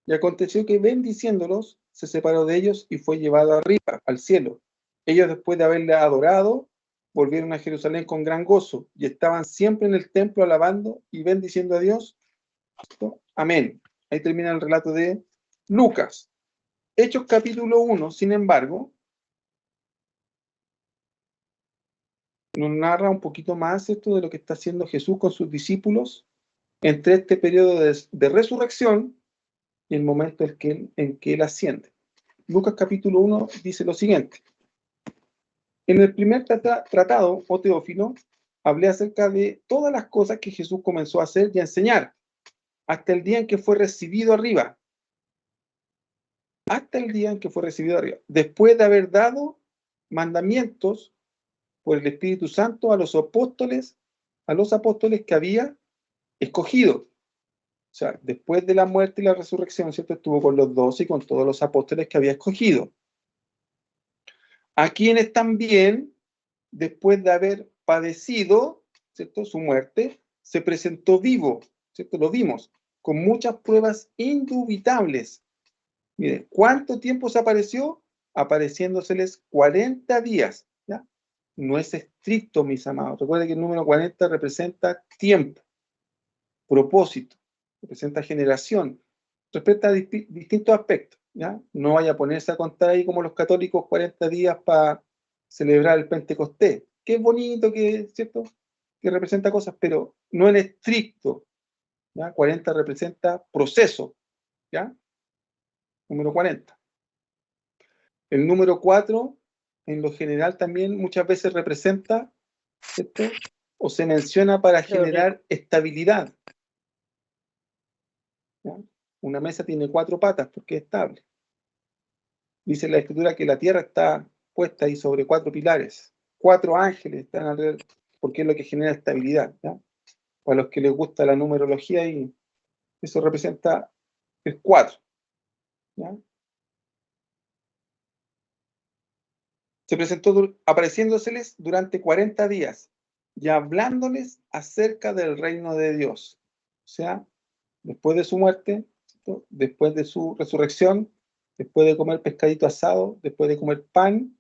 Y aconteció que bendiciéndolos, se separó de ellos y fue llevado arriba, al cielo. Ellos, después de haberle adorado, volvieron a Jerusalén con gran gozo, y estaban siempre en el templo alabando y bendiciendo a Dios. Amén. Ahí termina el relato de Lucas. Hechos capítulo 1, sin embargo, nos narra un poquito más esto de lo que está haciendo Jesús con sus discípulos entre este periodo de resurrección y el momento en que él asciende. Lucas capítulo 1 dice lo siguiente. En el primer tratado, oh Teófilo, hablé acerca de todas las cosas que Jesús comenzó a hacer y a enseñar, hasta el día en que fue recibido arriba. Hasta el día en que fue recibido arriba. Después de haber dado mandamientos por el Espíritu Santo a los apóstoles que había escogido. O sea, después de la muerte y la resurrección, ¿cierto? Estuvo con los 12 y con todos los apóstoles que había escogido. A quienes también, después de haber padecido, ¿cierto? Su muerte, se presentó vivo, ¿cierto? Lo vimos, con muchas pruebas indubitables. Mire, ¿cuánto tiempo se apareció? Apareciéndoseles 40 días, ¿ya? No es estricto, mis amados. Recuerden que el número 40 representa tiempo, propósito, representa generación, representa distintos aspectos, ¿ya? No vaya a ponerse a contar ahí como los católicos 40 días para celebrar el Pentecostés. Que es bonito, que, ¿cierto? Que representa cosas, pero no en estricto, ¿ya? 40 representa proceso, ¿ya? Número 40. El número 4, en lo general, también muchas veces representa, ¿cierto? O se menciona para generar estabilidad. ¿Ya? Una mesa tiene 4 patas porque es estable. Dice la Escritura que la tierra está puesta ahí sobre 4 pilares. 4 ángeles están alrededor, porque es lo que genera estabilidad. ¿Ya? Para los que les gusta la numerología, y eso representa el 4. ¿Ya? Se presentó apareciéndoseles durante 40 días y hablándoles acerca del reino de Dios. O sea, después de su muerte, ¿cierto? Después de su resurrección, después de comer pescadito asado, después de comer pan,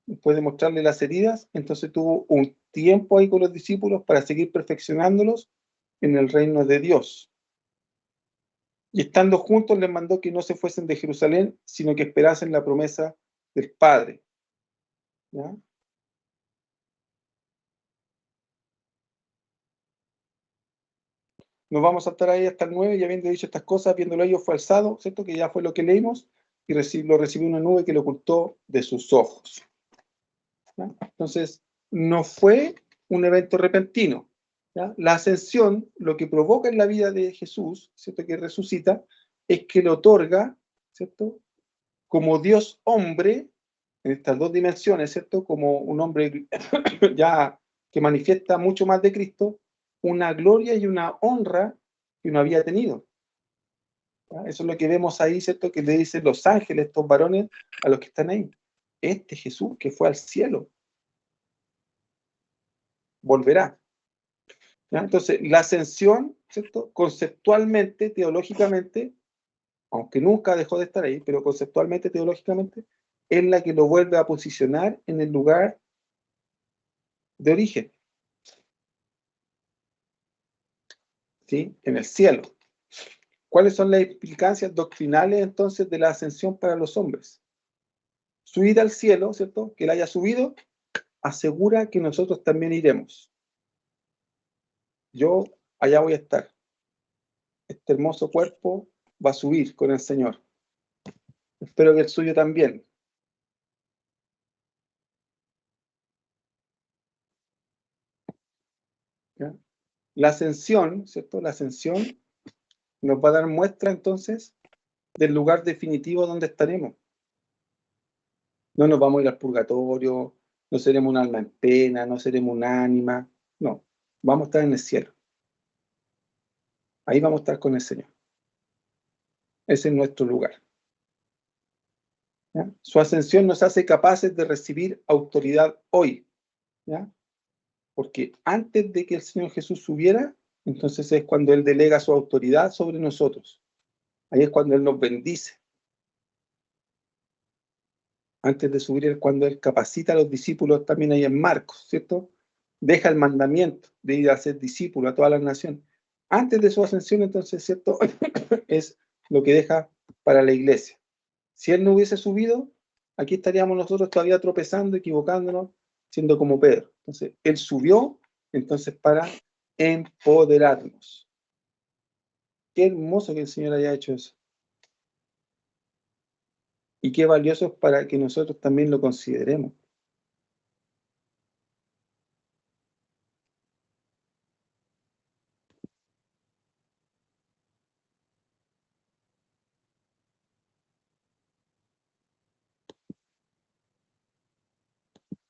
después de mostrarle las heridas, entonces tuvo un tiempo ahí con los discípulos para seguir perfeccionándolos en el reino de Dios. Y estando juntos les mandó que no se fuesen de Jerusalén, sino que esperasen la promesa del Padre. ¿Ya? Nos vamos a estar ahí hasta el 9, y habiendo dicho estas cosas, viéndolo ellos, fue alzado, ¿cierto? Que ya fue lo que leímos, y lo recibió una nube que lo ocultó de sus ojos. ¿Ya? Entonces, no fue un evento repentino. ¿Ya? La ascensión, lo que provoca en la vida de Jesús, ¿cierto? Que resucita, es que le otorga, ¿cierto? Como Dios hombre, en estas dos dimensiones, ¿cierto? Como un hombre ya que manifiesta mucho más de Cristo, una gloria y una honra que no había tenido. ¿Ya? Eso es lo que vemos ahí, ¿cierto? Que le dicen los ángeles, estos varones, a los que están ahí. Este Jesús que fue al cielo volverá. ¿Ya? Entonces, la ascensión, ¿cierto? Conceptualmente, teológicamente, aunque nunca dejó de estar ahí, pero conceptualmente, teológicamente, es la que lo vuelve a posicionar en el lugar de origen, ¿sí? En el cielo. ¿Cuáles son las implicancias doctrinales entonces de la ascensión para los hombres? Su ida al cielo, ¿cierto? Que él haya subido, asegura que nosotros también iremos. Yo allá voy a estar. Este hermoso cuerpo va a subir con el Señor. Espero que el suyo también. ¿Ya? La ascensión, ¿cierto? La ascensión nos va a dar muestra entonces del lugar definitivo donde estaremos. No nos vamos a ir al purgatorio, no seremos un alma en pena, no seremos un ánima, no, vamos a estar en el cielo. Ahí vamos a estar con el Señor. Ese es nuestro lugar. ¿Ya? Su ascensión nos hace capaces de recibir autoridad hoy. ¿Ya? Porque antes de que el Señor Jesús subiera, entonces es cuando Él delega su autoridad sobre nosotros. Ahí es cuando Él nos bendice. Antes de subir es cuando Él capacita a los discípulos, también ahí en Marcos, ¿cierto? Deja el mandamiento de ir a ser discípulo a todas las naciones. Antes de su ascensión, entonces, ¿cierto? Es lo que deja para la iglesia. Si Él no hubiese subido, aquí estaríamos nosotros todavía tropezando, equivocándonos, siendo como Pedro. Entonces, Él subió, entonces, para empoderarnos. Qué hermoso que el Señor haya hecho eso. Y qué valioso es para que nosotros también lo consideremos.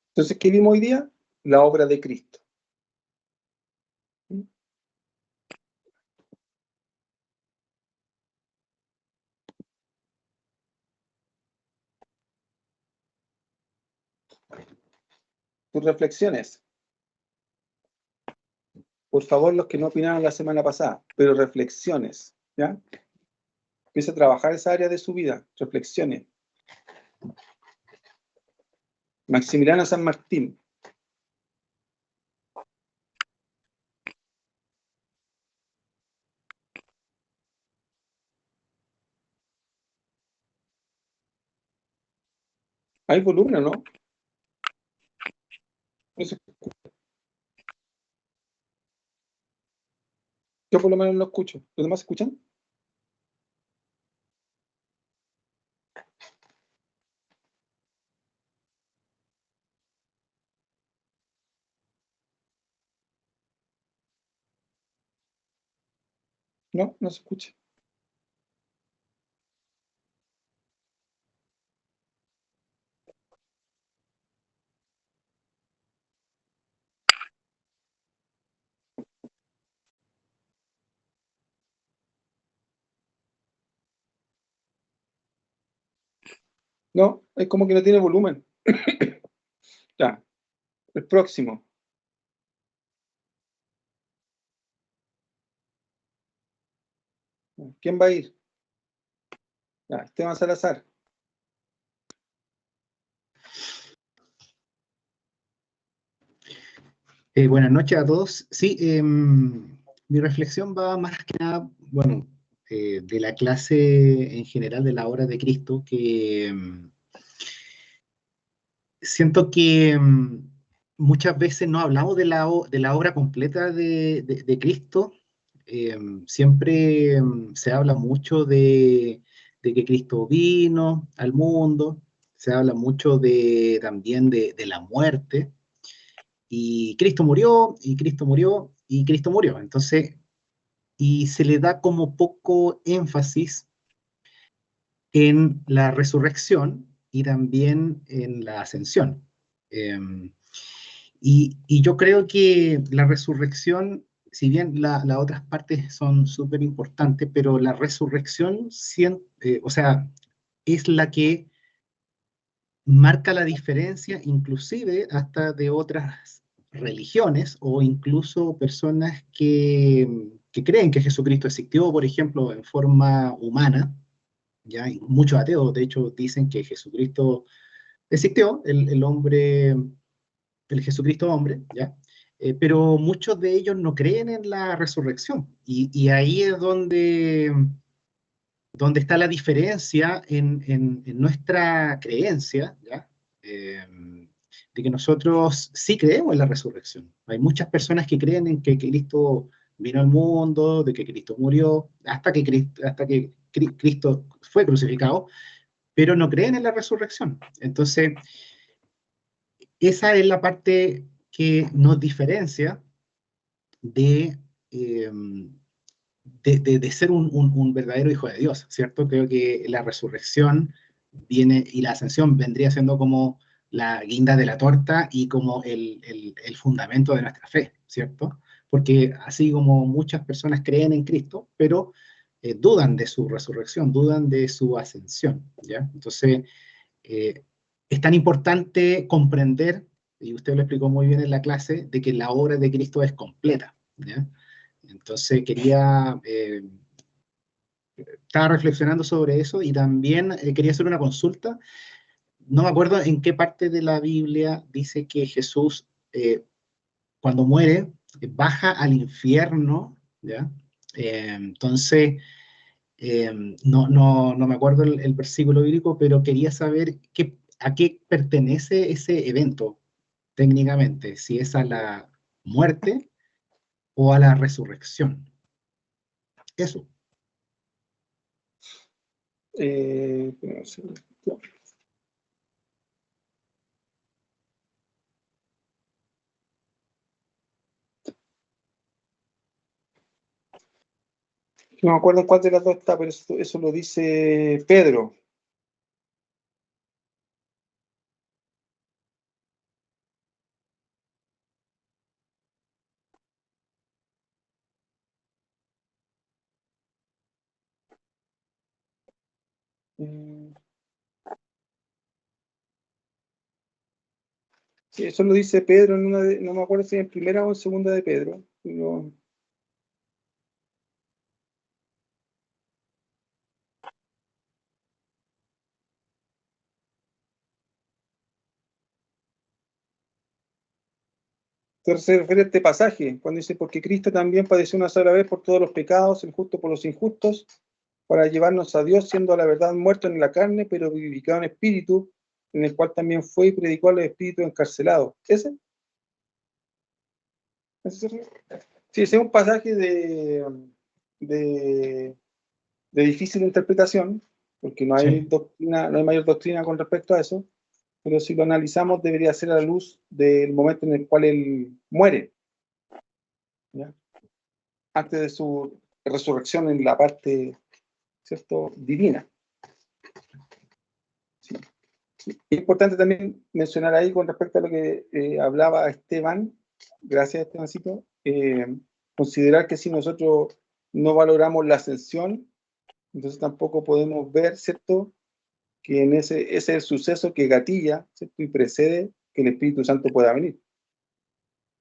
Entonces, ¿qué vimos hoy día? La obra de Cristo. Tus reflexiones. Por favor, los que no opinaron la semana pasada, pero reflexiones, ¿ya? Empieza a trabajar esa área de su vida, reflexiones. Maximiliano San Martín. ¿Hay volumen o no? Yo por lo menos no escucho. ¿Los demás escuchan? No, no se escucha. No, es como que no tiene volumen. Ya, el próximo. ¿Quién va a ir? Ya, Esteban Salazar. Buenas noches a todos. Sí, mi reflexión va más que nada, bueno, de la clase en general de la obra de Cristo, que siento que muchas veces no hablamos de de la obra completa de Cristo. Siempre se habla mucho de que Cristo vino al mundo, se habla mucho también de la muerte, y Cristo murió, y Cristo murió, y Cristo murió. Entonces, y se le da como poco énfasis en la resurrección y también en la ascensión. Y yo creo que la resurrección, si bien las otras partes son súper importantes, pero la resurrección, o sea, es la que marca la diferencia, inclusive hasta de otras religiones o incluso personas que creen que Jesucristo existió, por ejemplo, en forma humana. ¿Ya? Y muchos ateos, de hecho, dicen que Jesucristo existió, el hombre, el Jesucristo hombre, ¿ya? Pero muchos de ellos no creen en la resurrección. Y ahí es donde está la diferencia en nuestra creencia, ¿ya? De que nosotros sí creemos en la resurrección. Hay muchas personas que creen en que Cristo vino al mundo, de que Cristo murió, hasta que Cristo fue crucificado, pero no creen en la resurrección. Entonces, esa es la parte que nos diferencia de, eh, de ser un verdadero hijo de Dios, ¿cierto? Creo que la resurrección viene y la ascensión vendría siendo como la guinda de la torta y como el fundamento de nuestra fe, ¿cierto? Porque así como muchas personas creen en Cristo, pero dudan de su resurrección, dudan de su ascensión, ¿ya? Entonces, es tan importante comprender, y usted lo explicó muy bien en la clase, de que la obra de Cristo es completa, ¿ya? Entonces estaba reflexionando sobre eso y también quería hacer una consulta. No me acuerdo en qué parte de la Biblia dice que Jesús, cuando muere, baja al infierno, ¿ya? Entonces, no me acuerdo el versículo bíblico, pero quería saber a qué pertenece ese evento técnicamente, si es a la muerte o a la resurrección. Eso. No sé. No me acuerdo en cuál de las dos está, pero eso lo dice Pedro. Sí, eso lo dice Pedro en una no me acuerdo si en primera o en segunda de Pedro. No. Entonces se refiere a este pasaje, cuando dice, porque Cristo también padeció una sola vez por todos los pecados, el justo por los injustos, para llevarnos a Dios, siendo a la verdad muerto en la carne, pero vivificado en espíritu, en el cual también fue y predicó a los espíritus encarcelados. ¿Ese? Sí, ese es un pasaje de difícil interpretación, porque no hay Sí. doctrina, no hay mayor doctrina con respecto a eso, pero si lo analizamos debería ser a la luz del momento en el cual él muere, ¿ya? Antes de su resurrección en la parte, ¿cierto?, divina. Sí. Es importante también mencionar ahí con respecto a lo que hablaba Esteban, gracias Estebancito, considerar que si nosotros no valoramos la ascensión, entonces tampoco podemos ver, ¿cierto?, que en ese es el suceso que gatilla, ¿cierto?, y precede que el Espíritu Santo pueda venir.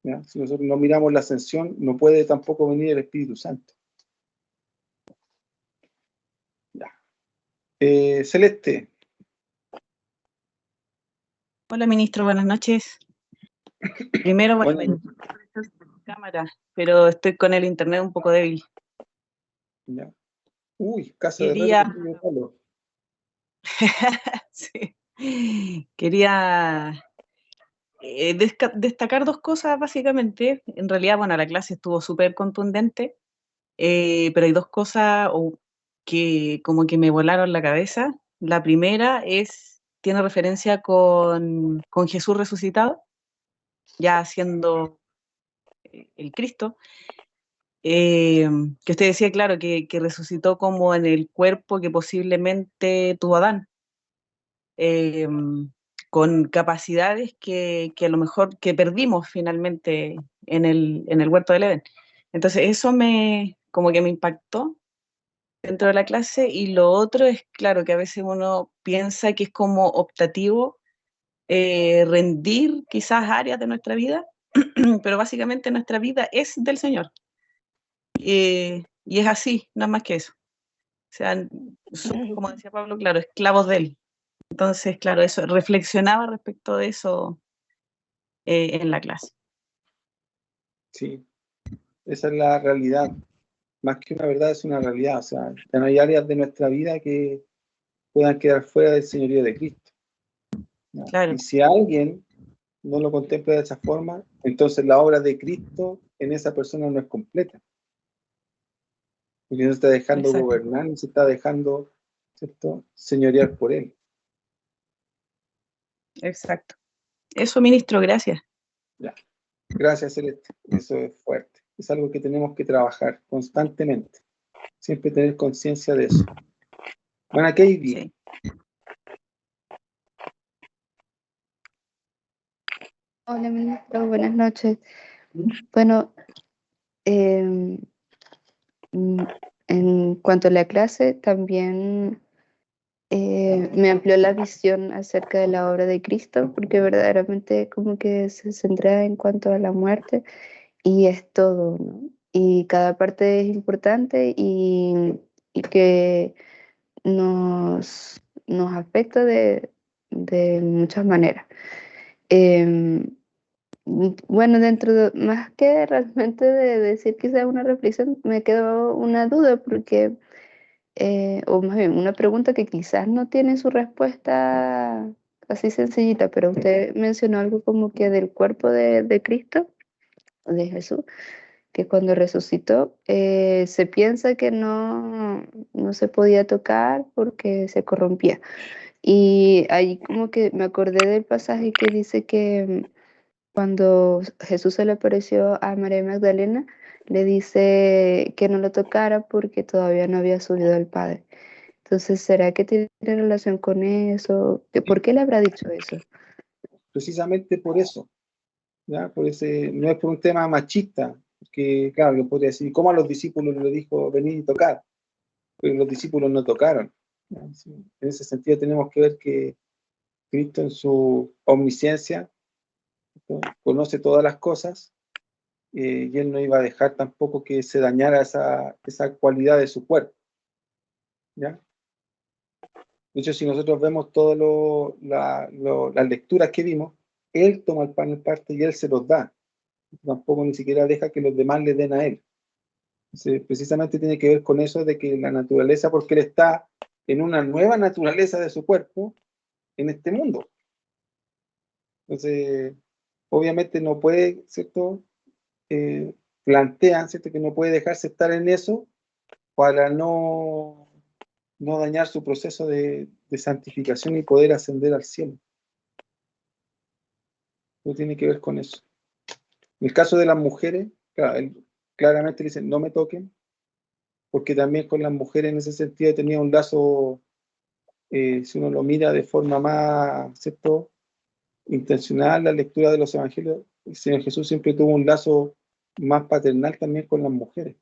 ¿Ya? Si nosotros no miramos la ascensión, no puede tampoco venir el Espíritu Santo. Ya. Celeste. Hola, ministro, buenas noches. Primero, bueno, Bueno, cámara, pero estoy con el internet un poco débil. Ya. Uy, casa de Quería, herrero con palo. sí, quería destacar dos cosas básicamente. En realidad, bueno, la clase estuvo súper contundente, pero hay dos cosas que como que me volaron la cabeza. La primera tiene referencia con Jesús resucitado, ya siendo el Cristo. Que usted decía, claro, que resucitó como en el cuerpo que posiblemente tuvo Adán, eh, con capacidades que a lo mejor que perdimos finalmente en el huerto del Edén. Entonces eso como que me impactó dentro de la clase, y lo otro es, claro, que a veces uno piensa que es como optativo rendir quizás áreas de nuestra vida, pero básicamente nuestra vida es del Señor. Y es así, nada más que eso. O sea, somos, como decía Pablo, claro, esclavos de Él. Entonces, claro, eso, reflexionaba respecto de eso en la clase. Sí, esa es la realidad. Más que una verdad, es una realidad. O sea, ya no hay áreas de nuestra vida que puedan quedar fuera del señorío de Cristo, ¿ya? Claro, Y si alguien no lo contempla de esa forma, entonces la obra de Cristo en esa persona no es completa. Porque no se está dejando exacto, gobernar, ni se está dejando, ¿cierto?, señorear por Él. exacto. Eso, ministro, gracias. Ya. Gracias, Celeste. Eso es fuerte. Es algo que tenemos que trabajar constantemente. Siempre tener conciencia de eso. Bueno, Katie, Sí. Hola, ministro, buenas noches. Bueno, em, en cuanto a la clase, también me amplió la visión acerca de la obra de Cristo, porque verdaderamente como que se centra en cuanto a la muerte y es todo, ¿no? Y cada parte es importante y que nos afecta de muchas maneras. Em, Bueno, más que realmente de decir quizás una reflexión, me quedó una duda porque, o más bien una pregunta que quizás no tiene su respuesta así sencillita, pero usted mencionó algo como que del cuerpo de Cristo, de Jesús, que cuando resucitó se piensa que no se podía tocar porque se corrompía. Y ahí como que me acordé del pasaje que dice que cuando Jesús se le apareció a María Magdalena, le dice que no lo tocara porque todavía no había subido al Padre. Entonces, ¿será que tiene relación con eso? ¿Por qué le habrá dicho eso? precisamente por eso, ¿ya? Por ese, no es por un tema machista, porque, claro, yo podría decir, ¿cómo a los discípulos le dijo venir y tocar? Pero los discípulos no tocaron, ¿ya? Sí. En ese sentido tenemos que ver que Cristo en su omnisciencia, ¿no?, conoce todas las cosas, y Él no iba a dejar tampoco que se dañara esa cualidad de su cuerpo, ¿ya? De hecho, si nosotros vemos todas las lecturas que vimos, Él toma el pan en parte y Él se los da. Tampoco ni siquiera deja que los demás le den a Él. Entonces, precisamente tiene que ver con eso de que la naturaleza, porque Él está en una nueva naturaleza de su cuerpo en este mundo. Entonces, obviamente no puede, ¿cierto? Plantean, ¿cierto?, que no puede dejarse estar en eso para no dañar su proceso de santificación y poder ascender al cielo. No tiene que ver con eso. En el caso de las mujeres, claro, él claramente le dicen, no me toquen, porque también con las mujeres en ese sentido tenía un lazo, si uno lo mira de forma más, ¿cierto?, intencional, la lectura de los evangelios, el Señor Jesús siempre tuvo un lazo más paternal también con las mujeres.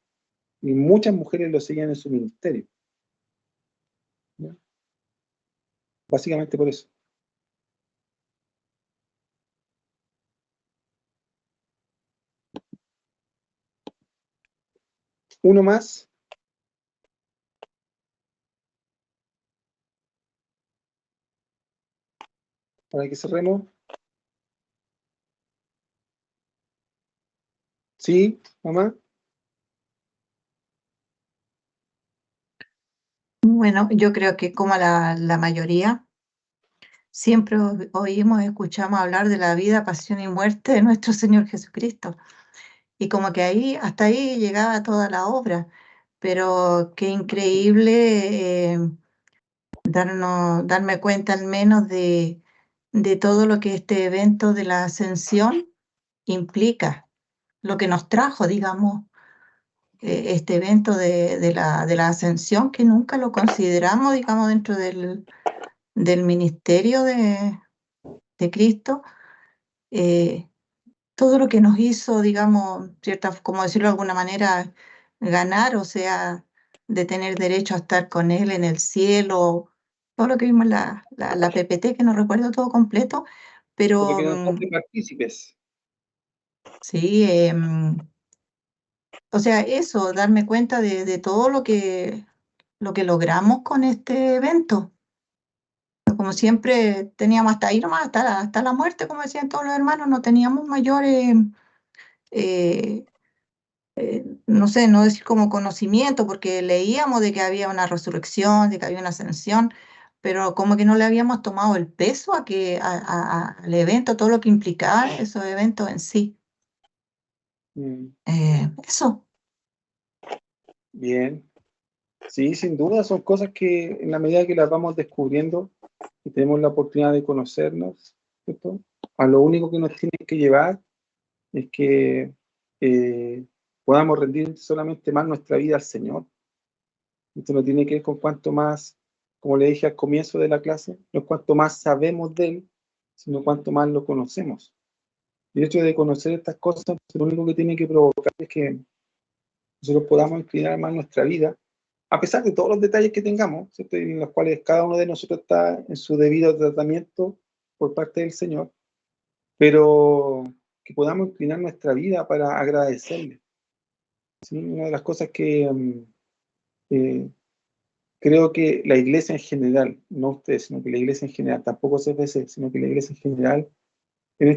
Y muchas mujeres lo seguían en su ministerio, ¿ya? Básicamente por eso. Uno más. Para que cerremos. Sí, mamá. Bueno, yo creo que como la mayoría, siempre oímos, escuchamos hablar de la vida, pasión y muerte de nuestro Señor Jesucristo. Y como que ahí, hasta ahí llegaba toda la obra. Pero qué increíble darme cuenta al menos de todo lo que este evento de la ascensión implica, lo que nos trajo, digamos, este evento de la ascensión, que nunca lo consideramos, digamos, dentro del ministerio de Cristo. Todo lo que nos hizo, digamos, como decirlo de alguna manera, ganar, o sea, de tener derecho a estar con Él en el cielo, todo lo que vimos en la PPT, que no recuerdo todo completo, Lo pero que nos hace partícipes. sí, o sea, eso, darme cuenta de todo lo que logramos con este evento. Como siempre teníamos hasta ahí nomás, hasta la muerte, como decían todos los hermanos, no teníamos mayores, no sé, no decir como conocimiento, porque leíamos de que había una resurrección, de que había una ascensión, pero como que no le habíamos tomado el peso al evento, todo lo que implicaba esos eventos en sí. Eso. Bien. Sí, sin duda son cosas que en la medida que las vamos descubriendo y tenemos la oportunidad de conocernos, ¿cierto? A lo único que nos tiene que llevar es que podamos rendir solamente más nuestra vida al Señor. Esto no tiene que ver con cuanto más, como le dije al comienzo de la clase, no es cuanto más sabemos de Él, sino cuanto más lo conocemos. Y el hecho de conocer estas cosas, lo único que tiene que provocar es que nosotros podamos inclinar más nuestra vida, a pesar de todos los detalles que tengamos, ¿cierto? Y en los cuales cada uno de nosotros está en su debido tratamiento por parte del Señor, pero que podamos inclinar nuestra vida para agradecerle. ¿Sí? Una de las cosas que creo que la iglesia en general, no ustedes, sino que la iglesia en general, tampoco CFC, sino que la iglesia en general, en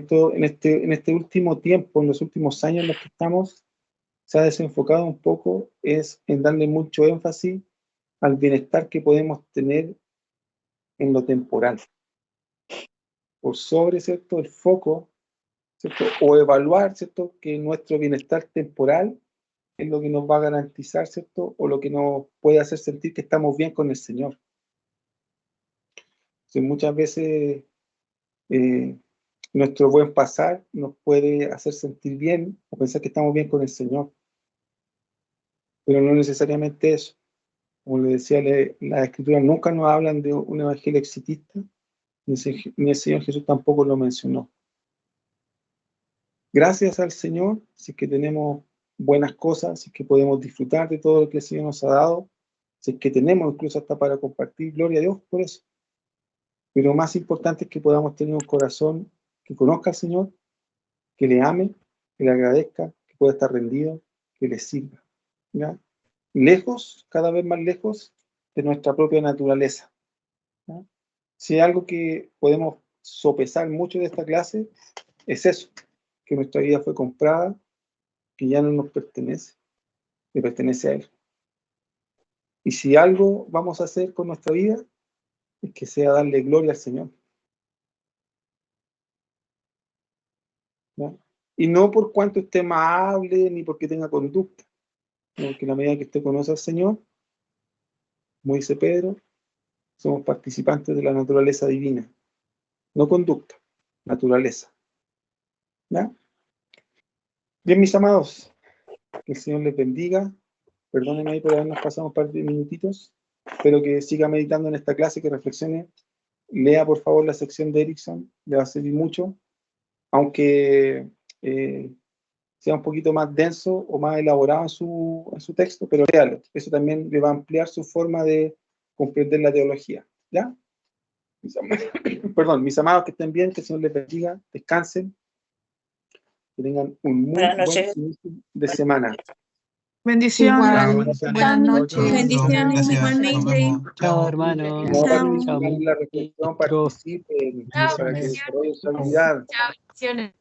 este último tiempo, en los últimos años en los que estamos, se ha desenfocado un poco es en darle mucho énfasis al bienestar que podemos tener en lo temporal. Por sobre, ¿cierto?, el foco, ¿cierto?, o evaluar, ¿cierto?, que nuestro bienestar temporal es lo que nos va a garantizar, ¿cierto?, o lo que nos puede hacer sentir que estamos bien con el Señor. Entonces, muchas veces nuestro buen pasar nos puede hacer sentir bien o pensar que estamos bien con el Señor. Pero no necesariamente eso. Como le decía, las Escrituras nunca nos hablan de un evangelio exitista, ni el Señor Jesús tampoco lo mencionó. Gracias al Señor, si es que tenemos buenas cosas, si es que podemos disfrutar de todo lo que el Señor nos ha dado, si es que tenemos incluso hasta para compartir, gloria a Dios por eso. Pero más importante es que podamos tener un corazón que conozca al Señor, que le ame, que le agradezca, que pueda estar rendido, que le sirva. ¿Ya? Lejos, cada vez más lejos de nuestra propia naturaleza. ¿Ya? Si hay algo que podemos sopesar mucho de esta clase, es eso, que nuestra vida fue comprada, que ya no nos pertenece, le pertenece a Él. Y si algo vamos a hacer con nuestra vida, es que sea darle gloria al Señor. ¿Ya? Y no por cuanto esté amable, ni porque tenga conducta, sino que en la medida que usted conoce al Señor, como dice Pedro, somos participantes de la naturaleza divina. No conducta, naturaleza. ¿Ya? Bien, mis amados, que el Señor les bendiga. Perdónenme ahí por habernos pasado un par de minutitos. Espero que siga meditando en esta clase, que reflexione. Lea, por favor, la sección de Erickson. Le va a servir mucho. Aunque sea un poquito más denso o más elaborado en su texto, pero léalo. Eso también le va a ampliar su forma de comprender la teología. ¿Ya? Perdón, mis amados, que estén bien, que el Señor les bendiga, descansen, que tengan un muy buen inicio de semana. Bendiciones. Buenas noches. Bendiciones, igualmente. Chao, hermano. No Chao. participen en la reflexión, participen Chao, para que bendiciones. desarrollen su habilidad. Chao, bendiciones.